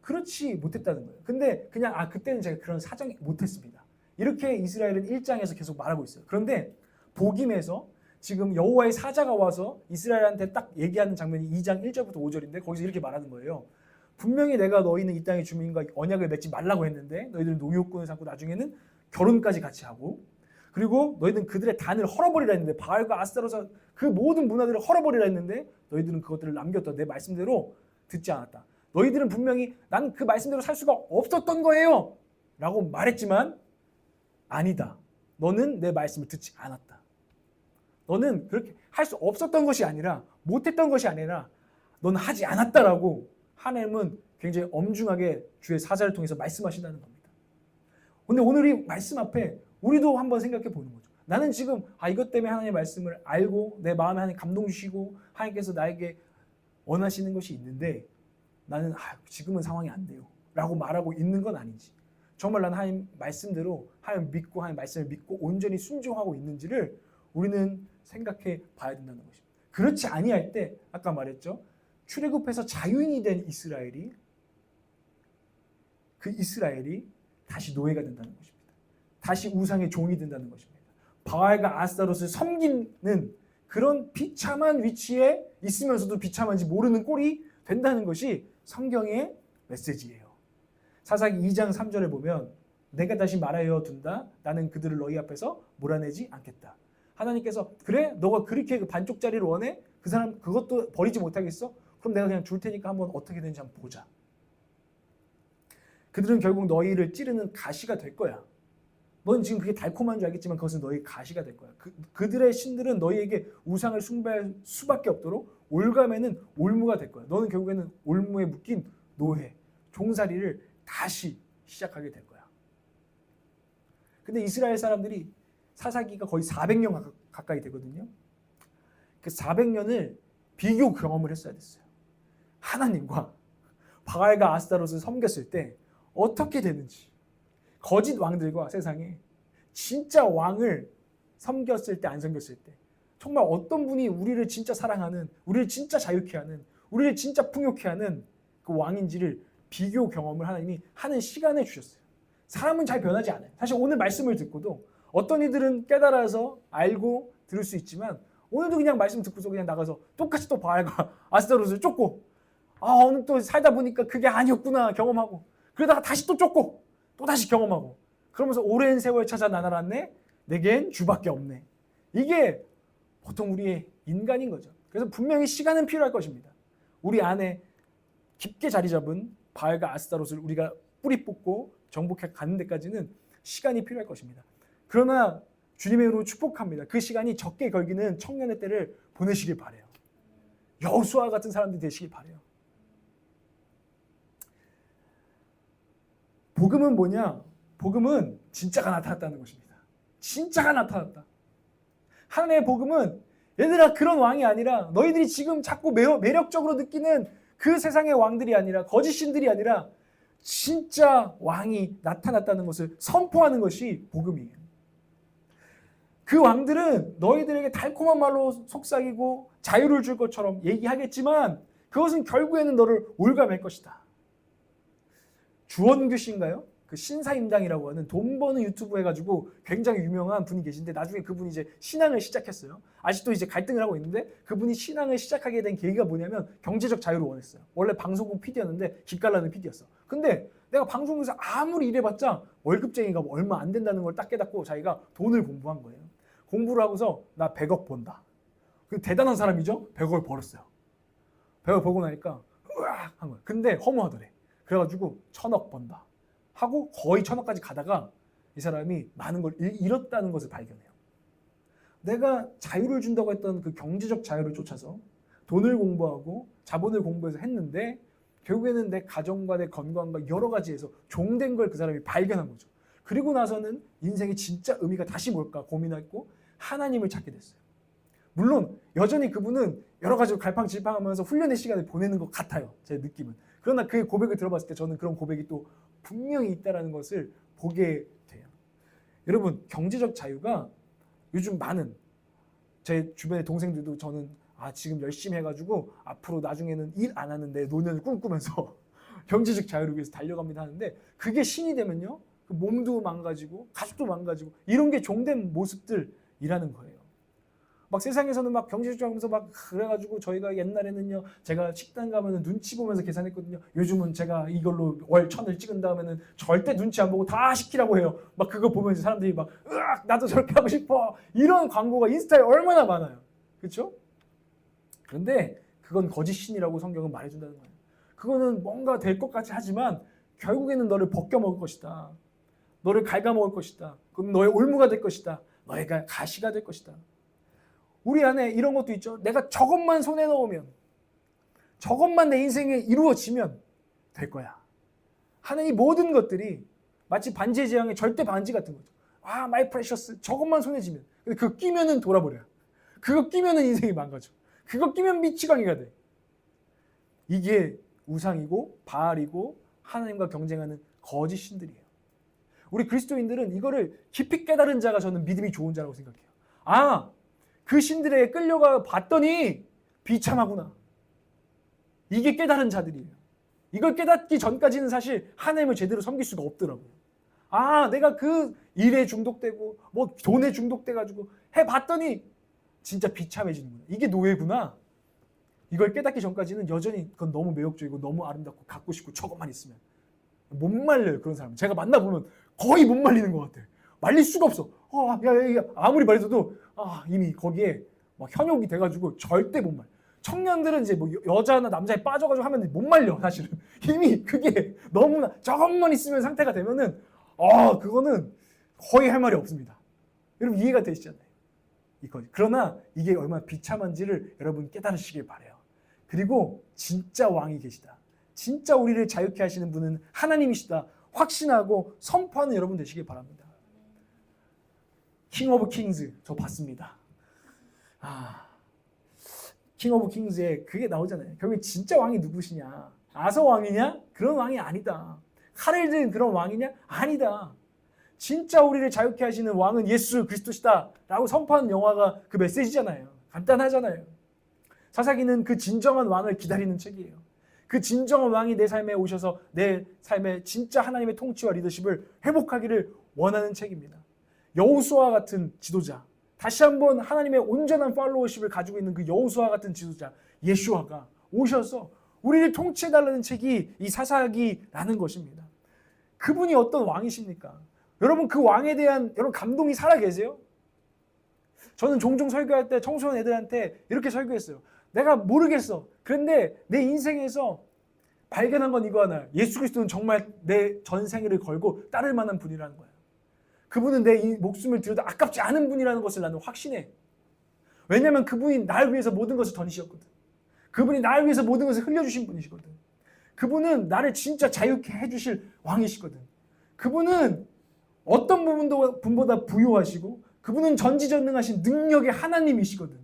그렇지 못했다는 거예요. 근데 그냥 그때는 제가 그런 사정이 못했습니다. 이렇게 이스라엘은 1장에서 계속 말하고 있어요. 그런데 복임에서 지금 여호와의 사자가 와서 이스라엘한테 딱 얘기하는 장면이 2장 1절부터 5절인데 거기서 이렇게 말하는 거예요. 분명히 내가 너희는 이 땅의 주민과 언약을 맺지 말라고 했는데 너희들은 노역꾼을 삼고 나중에는 결혼까지 같이 하고 그리고 너희들은 그들의 단을 헐어버리라 했는데 바알과 아스타롯 그 모든 문화들을 헐어버리라 했는데 너희들은 그것들을 남겼다. 내 말씀대로 듣지 않았다. 너희들은 분명히 난 그 말씀대로 살 수가 없었던 거예요 라고 말했지만 아니다. 너는 내 말씀을 듣지 않았다. 너는 그렇게 할 수 없었던 것이 아니라 못했던 것이 아니라 너는 하지 않았다라고 하나님은 굉장히 엄중하게 주의 사자를 통해서 말씀하신다는 겁니다. 근데 오늘 이 말씀 앞에 우리도 한번 생각해 보는 거죠. 나는 지금 이것 때문에 하나님의 말씀을 알고 내 마음에 하나님 감동 주시고 하나님께서 나에게 원하시는 것이 있는데 나는 지금은 상황이 안 돼요 라고 말하고 있는 건 아닌지, 정말 나는 하나님 말씀대로 하나님 믿고 하나님 말씀을 믿고 온전히 순종하고 있는지를 우리는 생각해 봐야 된다는 것입니다. 그렇지 아니할 때 아까 말했죠. 출애굽해서 자유인이 된 이스라엘이 다시 노예가 된다는 것입니다. 다시 우상의 종이 된다는 것입니다. 바알과 아스타롯을 섬기는 그런 비참한 위치에 있으면서도 비참한지 모르는 꼴이 된다는 것이 성경의 메시지예요. 사사기 2장 3절에 보면 내가 다시 말하여 둔다. 나는 그들을 너희 앞에서 몰아내지 않겠다. 하나님께서 그래? 너가 그렇게 그 반쪽짜리를 원해? 그 사람 그것도 버리지 못하겠어? 그럼 내가 그냥 줄 테니까 한번 어떻게 되는지 한번 보자. 그들은 결국 너희를 찌르는 가시가 될 거야. 넌 지금 그게 달콤한 줄 알겠지만 그것은 너희 가시가 될 거야. 그들의 신들은 너희에게 우상을 숭배할 수밖에 없도록 올가매는 올무가 될 거야. 너는 결국에는 올무에 묶인 노예, 종살이를 다시 시작하게 될 거야. 근데 이스라엘 사람들이 사사기가 거의 400년 가까이 되거든요. 그 400년을 비교 경험을 했어야 됐어요. 하나님과 바알과 아스타롯을 섬겼을 때 어떻게 되는지, 거짓 왕들과 세상에 진짜 왕을 섬겼을 때 안 섬겼을 때 정말 어떤 분이 우리를 진짜 사랑하는, 우리를 진짜 자유케 하는, 우리를 진짜 풍요케 하는 그 왕인지를 비교 경험을 하나님이 하는 시간을 주셨어요. 사람은 잘 변하지 않아요. 사실 오늘 말씀을 듣고도 어떤 이들은 깨달아서 알고 들을 수 있지만 오늘도 그냥 말씀 듣고서 그냥 나가서 똑같이 또 바알과 아스타롯을 쫓고 오늘 또 살다 보니까 그게 아니었구나 경험하고 그러다가 다시 또 쫓고 또 다시 경험하고 그러면서 오랜 세월 찾아 나날았네 내겐 주밖에 없네. 이게 보통 우리의 인간인 거죠. 그래서 분명히 시간은 필요할 것입니다. 우리 안에 깊게 자리 잡은 바알과 아스타롯을 우리가 뿌리 뽑고 정복해 가는 데까지는 시간이 필요할 것입니다. 그러나 주님의 이름으로 축복합니다. 그 시간이 적게 걸기는 청년의 때를 보내시길 바라요. 여호수아 같은 사람들이 되시길 바라요. 복음은 뭐냐? 복음은 진짜가 나타났다는 것입니다. 진짜가 나타났다. 하나님의 복음은 얘들아 그런 왕이 아니라 너희들이 지금 자꾸 매력적으로 느끼는 그 세상의 왕들이 아니라 거짓 신들이 아니라 진짜 왕이 나타났다는 것을 선포하는 것이 복음이에요. 그 왕들은 너희들에게 달콤한 말로 속삭이고 자유를 줄 것처럼 얘기하겠지만 그것은 결국에는 너를 올가맬 것이다. 주원규 씨인가요? 그 신사임당이라고 하는 돈 버는 유튜브 해가지고 굉장히 유명한 분이 계신데 나중에 그분이 이제 신앙을 시작했어요. 아직도 이제 갈등을 하고 있는데 그분이 신앙을 시작하게 된 계기가 뭐냐면 경제적 자유를 원했어요. 원래 방송국 PD였는데 기깔나는 PD였어. 근데 내가 방송국에서 아무리 일해봤자 월급쟁이가 얼마 안 된다는 걸 딱 깨닫고 자기가 돈을 공부한 거예요. 공부를 하고서 나 100억 번다. 그 대단한 사람이죠? 100억을 벌었어요. 100억 벌고 나니까 으악 한 거야. 근데 허무하더래. 그래가지고 1000억 번다. 하고 거의 1000억까지 가다가 이 사람이 많은 걸 잃었다는 것을 발견해요. 내가 자유를 준다고 했던 그 경제적 자유를 쫓아서 돈을 공부하고 자본을 공부해서 했는데 결국에는 내 가정과 내 건강과 여러 가지에서 종된 걸 그 사람이 발견한 거죠. 그리고 나서는 인생의 진짜 의미가 다시 뭘까 고민했고 하나님을 찾게 됐어요. 물론 여전히 그분은 여러 가지로 갈팡질팡하면서 훈련의 시간을 보내는 것 같아요. 제 느낌은. 그러나 그의 고백을 들어봤을 때 저는 그런 고백이 또 분명히 있다는 것을 보게 돼요. 여러분 경제적 자유가 요즘 많은 제 주변의 동생들도 저는 지금 열심히 해가지고 앞으로 나중에는 일 안 하는 내 노년을 꿈꾸면서 경제적 자유를 위해서 달려갑니다 하는데 그게 신이 되면요 몸도 망가지고 가족도 망가지고 이런 게 종된 모습들이라는 거예요. 막 세상에서는 막 경제적 하면서 막 그래가지고 저희가 옛날에는요 제가 식당 가면은 눈치 보면서 계산했거든요. 요즘은 제가 이걸로 월 1000을 찍은 다음에는 절대 눈치 안 보고 다 시키라고 해요. 막 그거 보면서 사람들이 막 으악 나도 저렇게 하고 싶어 이런 광고가 인스타에 얼마나 많아요. 그렇죠? 그런데 그건 거짓 신이라고 성경은 말해준다는 거예요. 그거는 뭔가 될 것 같이 하지만 결국에는 너를 벗겨먹을 것이다. 너를 갉아먹을 것이다. 그럼 너의 올무가 될 것이다. 너희가 가시가 될 것이다. 우리 안에 이런 것도 있죠. 내가 저것만 손에 넣으면 저것만 내 인생에 이루어지면 될 거야. 하는 이 모든 것들이 마치 반지의 제왕의 절대 반지 같은 거죠. 아, 마이 프레셔스. 저것만 손에 쥐면. 근데 그거 끼면은 돌아버려요. 그거 끼면은 인생이 망가져. 그거 끼면 미치광이가 돼. 이게 우상이고 바알이고 하나님과 경쟁하는 거짓 신들이에요. 우리 그리스도인들은 이거를 깊이 깨달은 자가 저는 믿음이 좋은 자라고 생각해요. 아, 그 신들에게 끌려가 봤더니 비참하구나. 이게 깨달은 자들이에요. 이걸 깨닫기 전까지는 사실 하나님을 제대로 섬길 수가 없더라고요. 아, 내가 그 일에 중독되고 뭐 돈에 중독돼가지고 해봤더니 진짜 비참해지는구나. 이게 노예구나. 이걸 깨닫기 전까지는 여전히 그건 너무 매력적이고 너무 아름답고 갖고 싶고 저것만 있으면 못 말려요. 그런 사람 제가 만나보면 거의 못 말리는 것 같아요. 말릴 수가 없어. 야, 아무리 말해도 이미 거기에 막 현혹이 돼가지고 절대 못 말려. 청년들은 이제 뭐 여자나 남자에 빠져가지고 하면 못 말려. 사실은 이미 그게 너무나 저것만 있으면 상태가 되면은 그거는 거의 할 말이 없습니다. 여러분 이해가 되시잖아요. 이거. 그러나 이게 얼마나 비참한지를 여러분 깨달으시길 바라요. 그리고 진짜 왕이 계시다. 진짜 우리를 자유케 하시는 분은 하나님이시다. 확신하고 선포하는 여러분 되시길 바랍니다. 킹 오브 킹즈 저 봤습니다. 킹 오브 킹즈에 그게 나오잖아요. 결국 진짜 왕이 누구시냐? 아서 왕이냐? 그런 왕이 아니다. 칼을 든 그런 왕이냐? 아니다. 진짜 우리를 자유케 하시는 왕은 예수 그리스도시다 라고 선포하는 영화가 그 메시지잖아요. 간단하잖아요. 사사기는 그 진정한 왕을 기다리는 책이에요. 그 진정한 왕이 내 삶에 오셔서 내 삶에 진짜 하나님의 통치와 리더십을 회복하기를 원하는 책입니다. 여호수아 같은 지도자, 다시 한번 하나님의 온전한 팔로워십을 가지고 있는 그 여호수아 같은 지도자 예수아가 오셔서 우리를 통치해달라는 책이 이 사사기라는 것입니다. 그분이 어떤 왕이십니까? 여러분 그 왕에 대한 여러분 감동이 살아계세요? 저는 종종 설교할 때 청소년 애들한테 이렇게 설교했어요. 내가 모르겠어. 그런데 내 인생에서 발견한 건 이거 하나야. 예수 그리스도는 정말 내 전생을 걸고 따를 만한 분이라는 거야. 그분은 내 목숨을 들여도 아깝지 않은 분이라는 것을 나는 확신해. 왜냐하면 그분이 나를 위해서 모든 것을 던지셨거든. 그분이 나를 위해서 모든 것을 흘려주신 분이시거든. 그분은 나를 진짜 자유케 해주실 왕이시거든. 그분은 어떤 분보다 부유하시고 그분은 전지전능하신 능력의 하나님이시거든.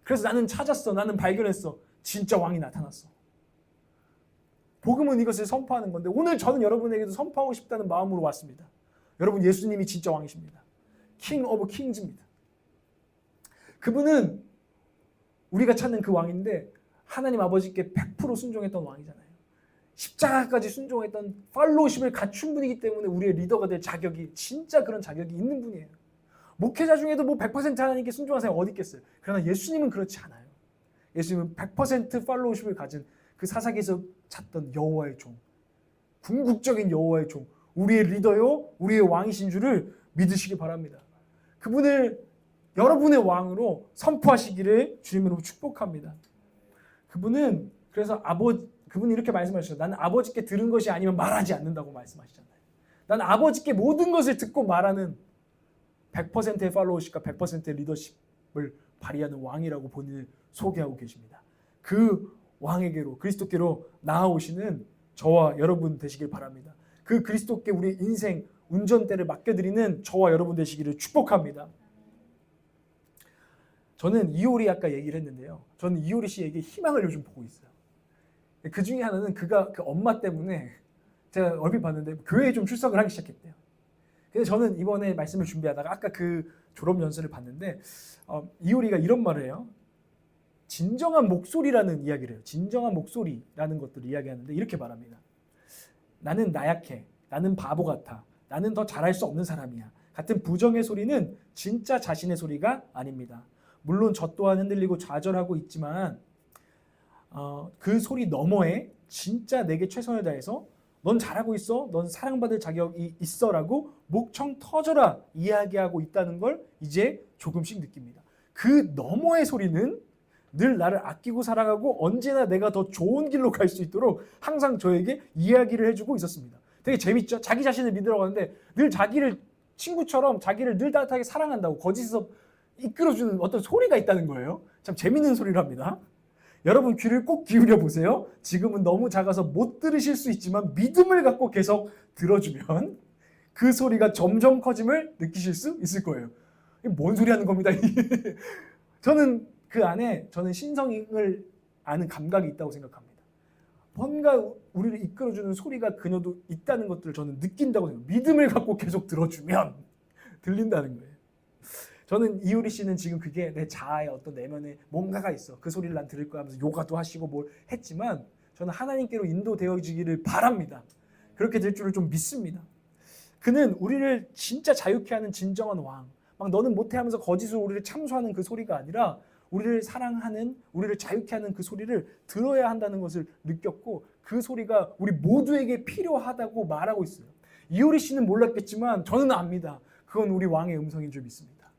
그래서 나는 찾았어. 나는 발견했어. 진짜 왕이 나타났어. 복음은 이것을 선포하는 건데 오늘 저는 여러분에게도 선포하고 싶다는 마음으로 왔습니다. 여러분 예수님이 진짜 왕이십니다. 킹 오브 킹즈입니다. 그분은 우리가 찾는 그 왕인데 하나님 아버지께 100% 순종했던 왕이잖아요. 십자가까지 순종했던 팔로우십을 갖춘 분이기 때문에 우리의 리더가 될 자격이 진짜 그런 자격이 있는 분이에요. 목회자 중에도 뭐 100% 하나님께 순종한 사람이 어디 있겠어요. 그러나 예수님은 그렇지 않아요. 예수님은 100% 팔로우십을 가진 그 사사기에서 찾던 여호와의 종, 궁극적인 여호와의 종, 우리의 리더요, 우리의 왕이신 줄을 믿으시기 바랍니다. 그분을 여러분의 왕으로 선포하시기를 주님으로 축복합니다. 그분은 그래서 그분이 이렇게 말씀하셨어요. 나는 아버지께 들은 것이 아니면 말하지 않는다고 말씀하시잖아요. 나는 아버지께 모든 것을 듣고 말하는 100%의 팔로우십과 100%의 리더십을 발휘하는 왕이라고 본인을 소개하고 계십니다. 그 왕에게로 그리스도께로 나아오시는 저와 여러분 되시길 바랍니다. 그 그리스도께 우리 인생 운전대를 맡겨드리는 저와 여러분 되시기를 축복합니다. 저는 이효리 아까 얘기를 했는데요. 저는 이효리 씨에게 희망을 요즘 보고 있어요. 그 중에 하나는 그가 그 엄마 때문에 제가 얼핏 봤는데 교회에 좀 출석을 하기 시작했대요. 그래서 저는 이번에 말씀을 준비하다가 아까 그 졸업 연설을 봤는데 이효리가 이런 말을 해요. 진정한 목소리라는 이야기를 해요. 진정한 목소리라는 것들을 이야기하는데 이렇게 말합니다. 나는 나약해. 나는 바보 같아. 나는 더 잘할 수 없는 사람이야. 같은 부정의 소리는 진짜 자신의 소리가 아닙니다. 물론 저 또한 흔들리고 좌절하고 있지만 그 소리 너머에 진짜 내게 최선을 다해서 넌 잘하고 있어. 넌 사랑받을 자격이 있어 라고 목청 터져라 이야기하고 있다는 걸 이제 조금씩 느낍니다. 그 너머의 소리는 늘 나를 아끼고 사랑하고 언제나 내가 더 좋은 길로 갈 수 있도록 항상 저에게 이야기를 해주고 있었습니다. 되게 재밌죠? 자기 자신을 믿으러 가는데 늘 자기를 친구처럼 자기를 늘 따뜻하게 사랑한다고 거짓에서 이끌어주는 어떤 소리가 있다는 거예요. 참 재밌는 소리랍니다. 여러분 귀를 꼭 기울여 보세요. 지금은 너무 작아서 못 들으실 수 있지만 믿음을 갖고 계속 들어주면 그 소리가 점점 커짐을 느끼실 수 있을 거예요. 이게 뭔 소리 하는 겁니다. 저는 그 안에 저는 신성을 아는 감각이 있다고 생각합니다. 뭔가 우리를 이끌어주는 소리가 그녀도 있다는 것들을 저는 느낀다고 생각해요. 믿음을 갖고 계속 들어주면 들린다는 거예요. 저는 이효리 씨는 지금 그게 내 자아의 어떤 내면에 뭔가가 있어. 그 소리를 난 들을 거야 하면서 요가도 하시고 뭘 했지만 저는 하나님께로 인도되어지기를 바랍니다. 그렇게 될 줄을 좀 믿습니다. 그는 우리를 진짜 자유케 하는 진정한 왕. 막 너는 못해 하면서 거짓으로 우리를 참소하는 그 소리가 아니라 우리를 사랑하는, 우리를 자유케 하는 그 소리를 들어야 한다는 것을 느꼈고 그 소리가 우리 모두에게 필요하다고 말하고 있어요. 이효리 씨는 몰랐겠지만 저는 압니다. 그건 우리 왕의 음성인 줄 믿습니다.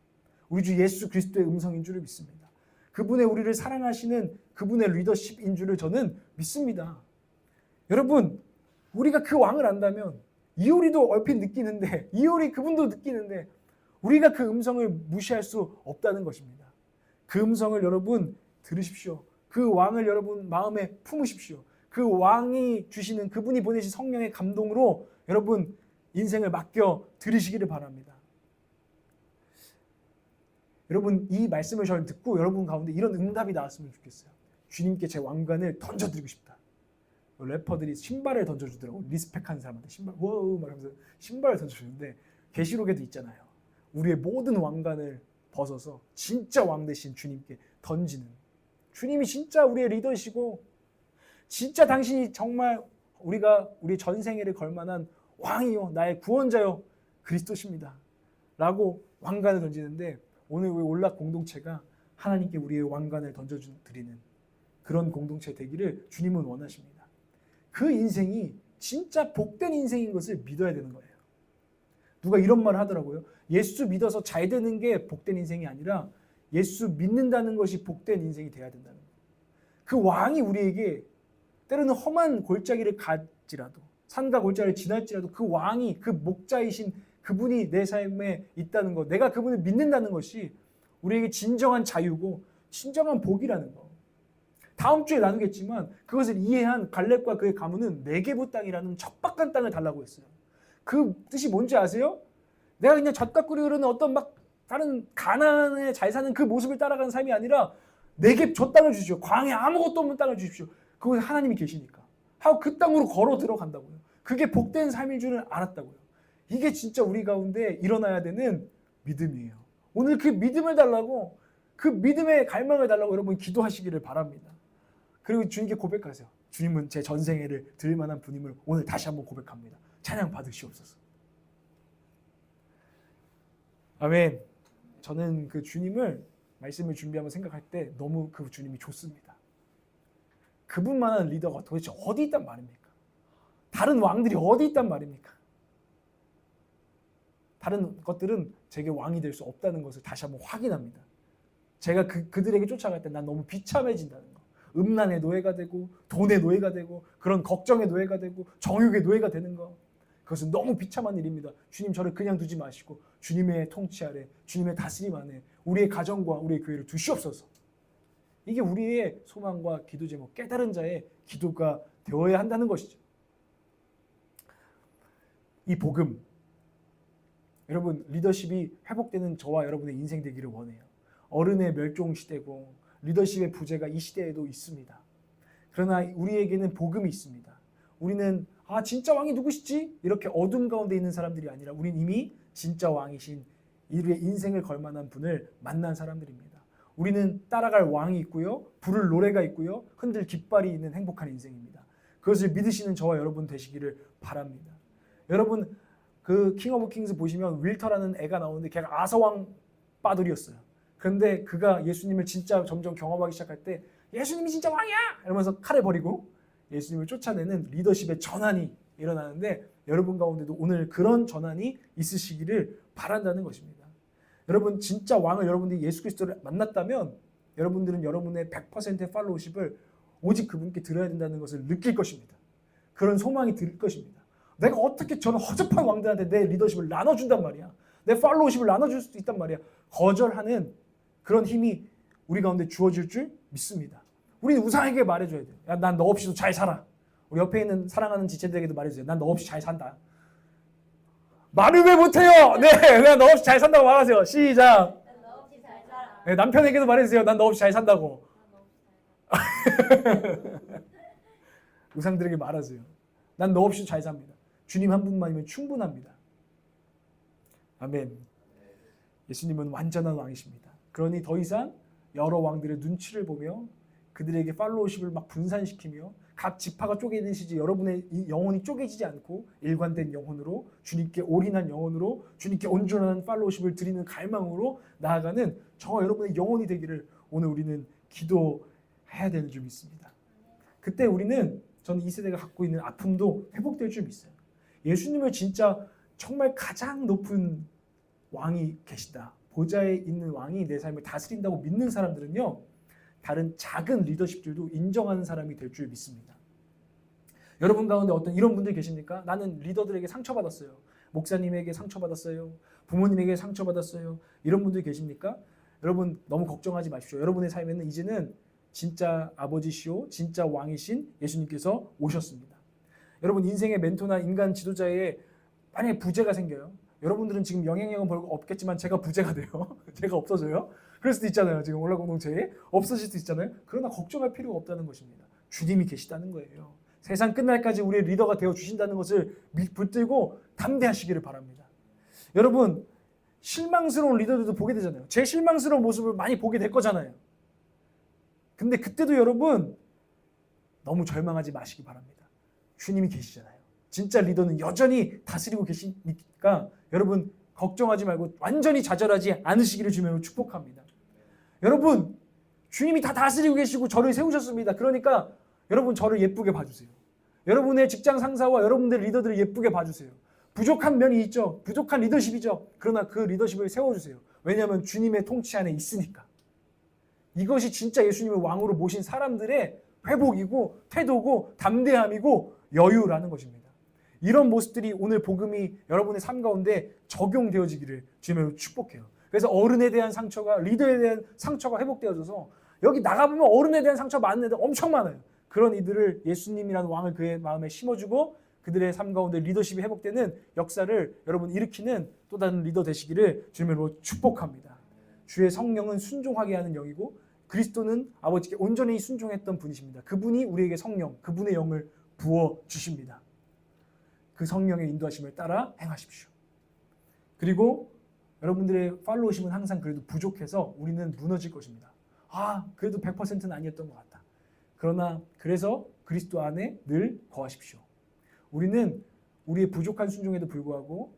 우리 주 예수 그리스도의 음성인 줄을 믿습니다. 그분의 우리를 사랑하시는 그분의 리더십인 줄을 저는 믿습니다. 여러분, 우리가 그 왕을 안다면 이효리도 얼핏 느끼는데, 이효리 그분도 느끼는데 우리가 그 음성을 무시할 수 없다는 것입니다. 그 음성을 여러분 들으십시오. 그 왕을 여러분 마음에 품으십시오. 그 왕이 주시는, 그분이 보내신 성령의 감동으로 여러분 인생을 맡겨 들으시기를 바랍니다. 여러분, 이 말씀을 저는 듣고 여러분 가운데 이런 응답이 나왔으면 좋겠어요. 주님께 제 왕관을 던져드리고 싶다. 래퍼들이 신발을 던져주더라고. 리스펙하는 사람한테 신발, 워우 말하면서 신발을 던져주는데, 계시록에도 있잖아요. 우리의 모든 왕관을 벗어서 진짜 왕 대신 주님께 던지는, 주님이 진짜 우리의 리더시고 진짜 당신이 정말 우리 전생애를 걸만한 왕이요, 나의 구원자요, 그리스도십니다 라고 왕관을 던지는데, 오늘 우리 올락 공동체가 하나님께 우리의 왕관을 던져드리는 그런 공동체 되기를 주님은 원하십니다. 그 인생이 진짜 복된 인생인 것을 믿어야 되는 거예요. 누가 이런 말을 하더라고요. 예수 믿어서 잘 되는 게 복된 인생이 아니라 예수 믿는다는 것이 복된 인생이 돼야 된다는 거예요. 그 왕이 우리에게 때로는 험한 골짜기를 갈지라도, 산과 골짜기를 지날지라도 그 왕이, 그 목자이신 그분이 내 삶에 있다는 것, 내가 그분을 믿는다는 것이 우리에게 진정한 자유고 진정한 복이라는 것. 다음 주에 나누겠지만 그것을 이해한 갈렙과 그의 가문은 네게부 땅이라는 척박한 땅을 달라고 했어요. 그 뜻이 뭔지 아세요? 내가 그냥 젖과 꿀이 흐르는 어떤 막 다른 가나안에 잘 사는 그 모습을 따라가는 삶이 아니라 내게 저 땅을 주십시오. 광야에 아무것도 없는 땅을 주십시오. 그곳에 하나님이 계시니까 하고 그 땅으로 걸어 들어간다고요. 그게 복된 삶인 줄을 알았다고요. 이게 진짜 우리 가운데 일어나야 되는 믿음이에요. 오늘 그 믿음을 달라고, 그 믿음의 갈망을 달라고 여러분 기도하시기를 바랍니다. 그리고 주님께 고백하세요. 주님은 제 전생애를 드릴 만한 분임을 오늘 다시 한번 고백합니다. 찬양 받으시옵소서. 아멘. 저는 그 주님을 말씀을 준비하며 생각할 때 너무 그 주님이 좋습니다. 그분만한 리더가 도대체 어디 있단 말입니까? 다른 왕들이 어디 있단 말입니까? 다른 것들은 제게 왕이 될 수 없다는 것을 다시 한번 확인합니다. 제가 그들에게 쫓아갈 때 난 너무 비참해진다는 거. 음란의 노예가 되고 돈의 노예가 되고 그런 걱정의 노예가 되고 정욕의 노예가 되는 거. 그것은 너무 비참한 일입니다. 주님, 저를 그냥 두지 마시고 주님의 통치 아래, 주님의 다스림 안에 우리의 가정과 우리의 교회를 두시옵소서. 이게 우리의 소망과 기도 제목, 깨달은 자의 기도가 되어야 한다는 것이죠. 이 복음, 여러분, 리더십이 회복되는 저와 여러분의 인생 되기를 원해요. 어른의 멸종 시대고 리더십의 부재가 이 시대에도 있습니다. 그러나 우리에게는 복음이 있습니다. 우리는 진짜 왕이 누구시지? 이렇게 어둠 가운데 있는 사람들이 아니라 우린 이미 진짜 왕이신 우리의 인생을 걸만한 분을 만난 사람들입니다. 우리는 따라갈 왕이 있고요, 부를 노래가 있고요, 흔들 깃발이 있는 행복한 인생입니다. 그것을 믿으시는 저와 여러분 되시기를 바랍니다. 여러분, 그 킹 오브 킹스 보시면 윌터라는 애가 나오는데 걔가 아서왕 빠돌이었어요. 그런데 그가 예수님을 진짜 점점 경험하기 시작할 때 예수님이 진짜 왕이야! 이러면서 칼을 버리고 예수님을 쫓아내는 리더십의 전환이 일어나는데, 여러분 가운데도 오늘 그런 전환이 있으시기를 바란다는 것입니다. 여러분, 진짜 왕을 여러분들이 예수 그리스도를 만났다면 여러분들은 여러분의 100%의 팔로우십을 오직 그분께 드려야 된다는 것을 느낄 것입니다. 그런 소망이 들 것입니다. 내가 어떻게 저는 허접한 왕들한테 내 리더십을 나눠준단 말이야. 내 팔로우십을 나눠줄 수 있단 말이야. 거절하는 그런 힘이 우리 가운데 주어질 줄 믿습니다. 우리는 우상에게 말해줘야 돼요. 야, 난 너 없이도 잘 살아. 우리 옆에 있는 사랑하는 지체들에게도 말해주세요. 난 너 없이 잘 산다. 말을 왜 못해요? 네, 그냥 너 없이 잘 산다고 말하세요. 시작. 너 없이 잘 살아. 네, 남편에게도 말해주세요. 난 너 없이 잘 산다고. 너 없이 잘 살아. 우상들에게 말하세요. 난 너 없이 잘 삽니다. 주님 한 분만이면 충분합니다. 아멘. 예수님은 완전한 왕이십니다. 그러니 더 이상 여러 왕들의 눈치를 보며 그들에게 팔로우십을 막 분산시키며 각 지파가 쪼개지지 여러분의 이 영혼이 쪼개지지 않고 일관된 영혼으로 주님께 올인한 영혼으로 주님께 온전한 팔로우십을 드리는 갈망으로 나아가는 저와 여러분의 영혼이 되기를 오늘 우리는 기도해야 되는 줄 믿습니다. 그때 우리는 저는 이 세대가 갖고 있는 아픔도 회복될 줄 믿어요. 예수님을 진짜 정말 가장 높은 왕이 계시다. 보좌에 있는 왕이 내 삶을 다스린다고 믿는 사람들은요. 다른 작은 리더십들도 인정하는 사람이 될 줄 믿습니다. 여러분 가운데 어떤 이런 분들 계십니까? 나는 리더들에게 상처받았어요. 목사님에게 상처받았어요. 부모님에게 상처받았어요. 이런 분들 계십니까? 여러분 너무 걱정하지 마십시오. 여러분의 삶에는 이제는 진짜 아버지시오, 진짜 왕이신 예수님께서 오셨습니다. 여러분 인생의 멘토나 인간 지도자에 만약에 부재가 생겨요. 여러분들은 지금 영향력은 별로 없겠지만 제가 부재가 돼요. 제가 없어져요. 그럴 수도 있잖아요. 지금 온라인 공동체에 없어질 수도 있잖아요. 그러나 걱정할 필요가 없다는 것입니다. 주님이 계시다는 거예요. 세상 끝날까지 우리의 리더가 되어 주신다는 것을 붙들고 담대하시기를 바랍니다. 여러분 실망스러운 리더들도 보게 되잖아요. 제 실망스러운 모습을 많이 보게 될 거잖아요. 근데 그때도 여러분 너무 절망하지 마시기 바랍니다. 주님이 계시잖아요. 진짜 리더는 여전히 다스리고 계시니까 여러분 걱정하지 말고 완전히 좌절하지 않으시기를 주님으로 축복합니다. 여러분 주님이 다 다스리고 계시고 저를 세우셨습니다. 그러니까 여러분 저를 예쁘게 봐주세요. 여러분의 직장 상사와 여러분들 리더들을 예쁘게 봐주세요. 부족한 면이 있죠. 부족한 리더십이죠. 그러나 그 리더십을 세워주세요. 왜냐하면 주님의 통치 안에 있으니까. 이것이 진짜 예수님을 왕으로 모신 사람들의 회복이고 태도고 담대함이고 여유라는 것입니다. 이런 모습들이 오늘 복음이 여러분의 삶 가운데 적용되어지기를 주님으로 축복해요. 그래서 어른에 대한 상처가 리더에 대한 상처가 회복되어져서 여기 나가보면 어른에 대한 상처 많은 애들 엄청 많아요. 그런 이들을 예수님이라는 왕을 그의 마음에 심어주고 그들의 삶 가운데 리더십이 회복되는 역사를 여러분 일으키는 또 다른 리더 되시기를 주님으로 축복합니다. 주의 성령은 순종하게 하는 영이고 그리스도는 아버지께 온전히 순종했던 분이십니다. 그분이 우리에게 성령, 그분의 영을 부어주십니다. 그 성령의 인도하심을 따라 행하십시오. 그리고 여러분들의 팔로우십은 항상 그래도 부족해서 우리는 무너질 것입니다. 그래도 100%는 아니었던 것 같다. 그러나 그래서 그리스도 안에 늘 거하십시오. 우리는 우리의 부족한 순종에도 불구하고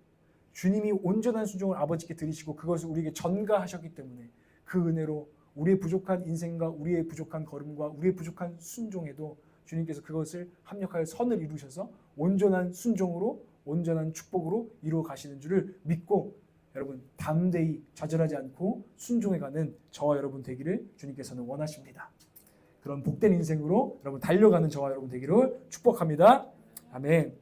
주님이 온전한 순종을 아버지께 드리시고 그것을 우리에게 전가하셨기 때문에 그 은혜로 우리의 부족한 인생과 우리의 부족한 걸음과 우리의 부족한 순종에도 주님께서 그것을 합력하여 선을 이루셔서 온전한 순종으로 온전한 축복으로 이루어 가시는 줄을 믿고 여러분 담대히 좌절하지 않고 순종해가는 저와 여러분 되기를 주님께서는 원하십니다. 그런 복된 인생으로 여러분 달려가는 저와 여러분 되기를 축복합니다. 아멘.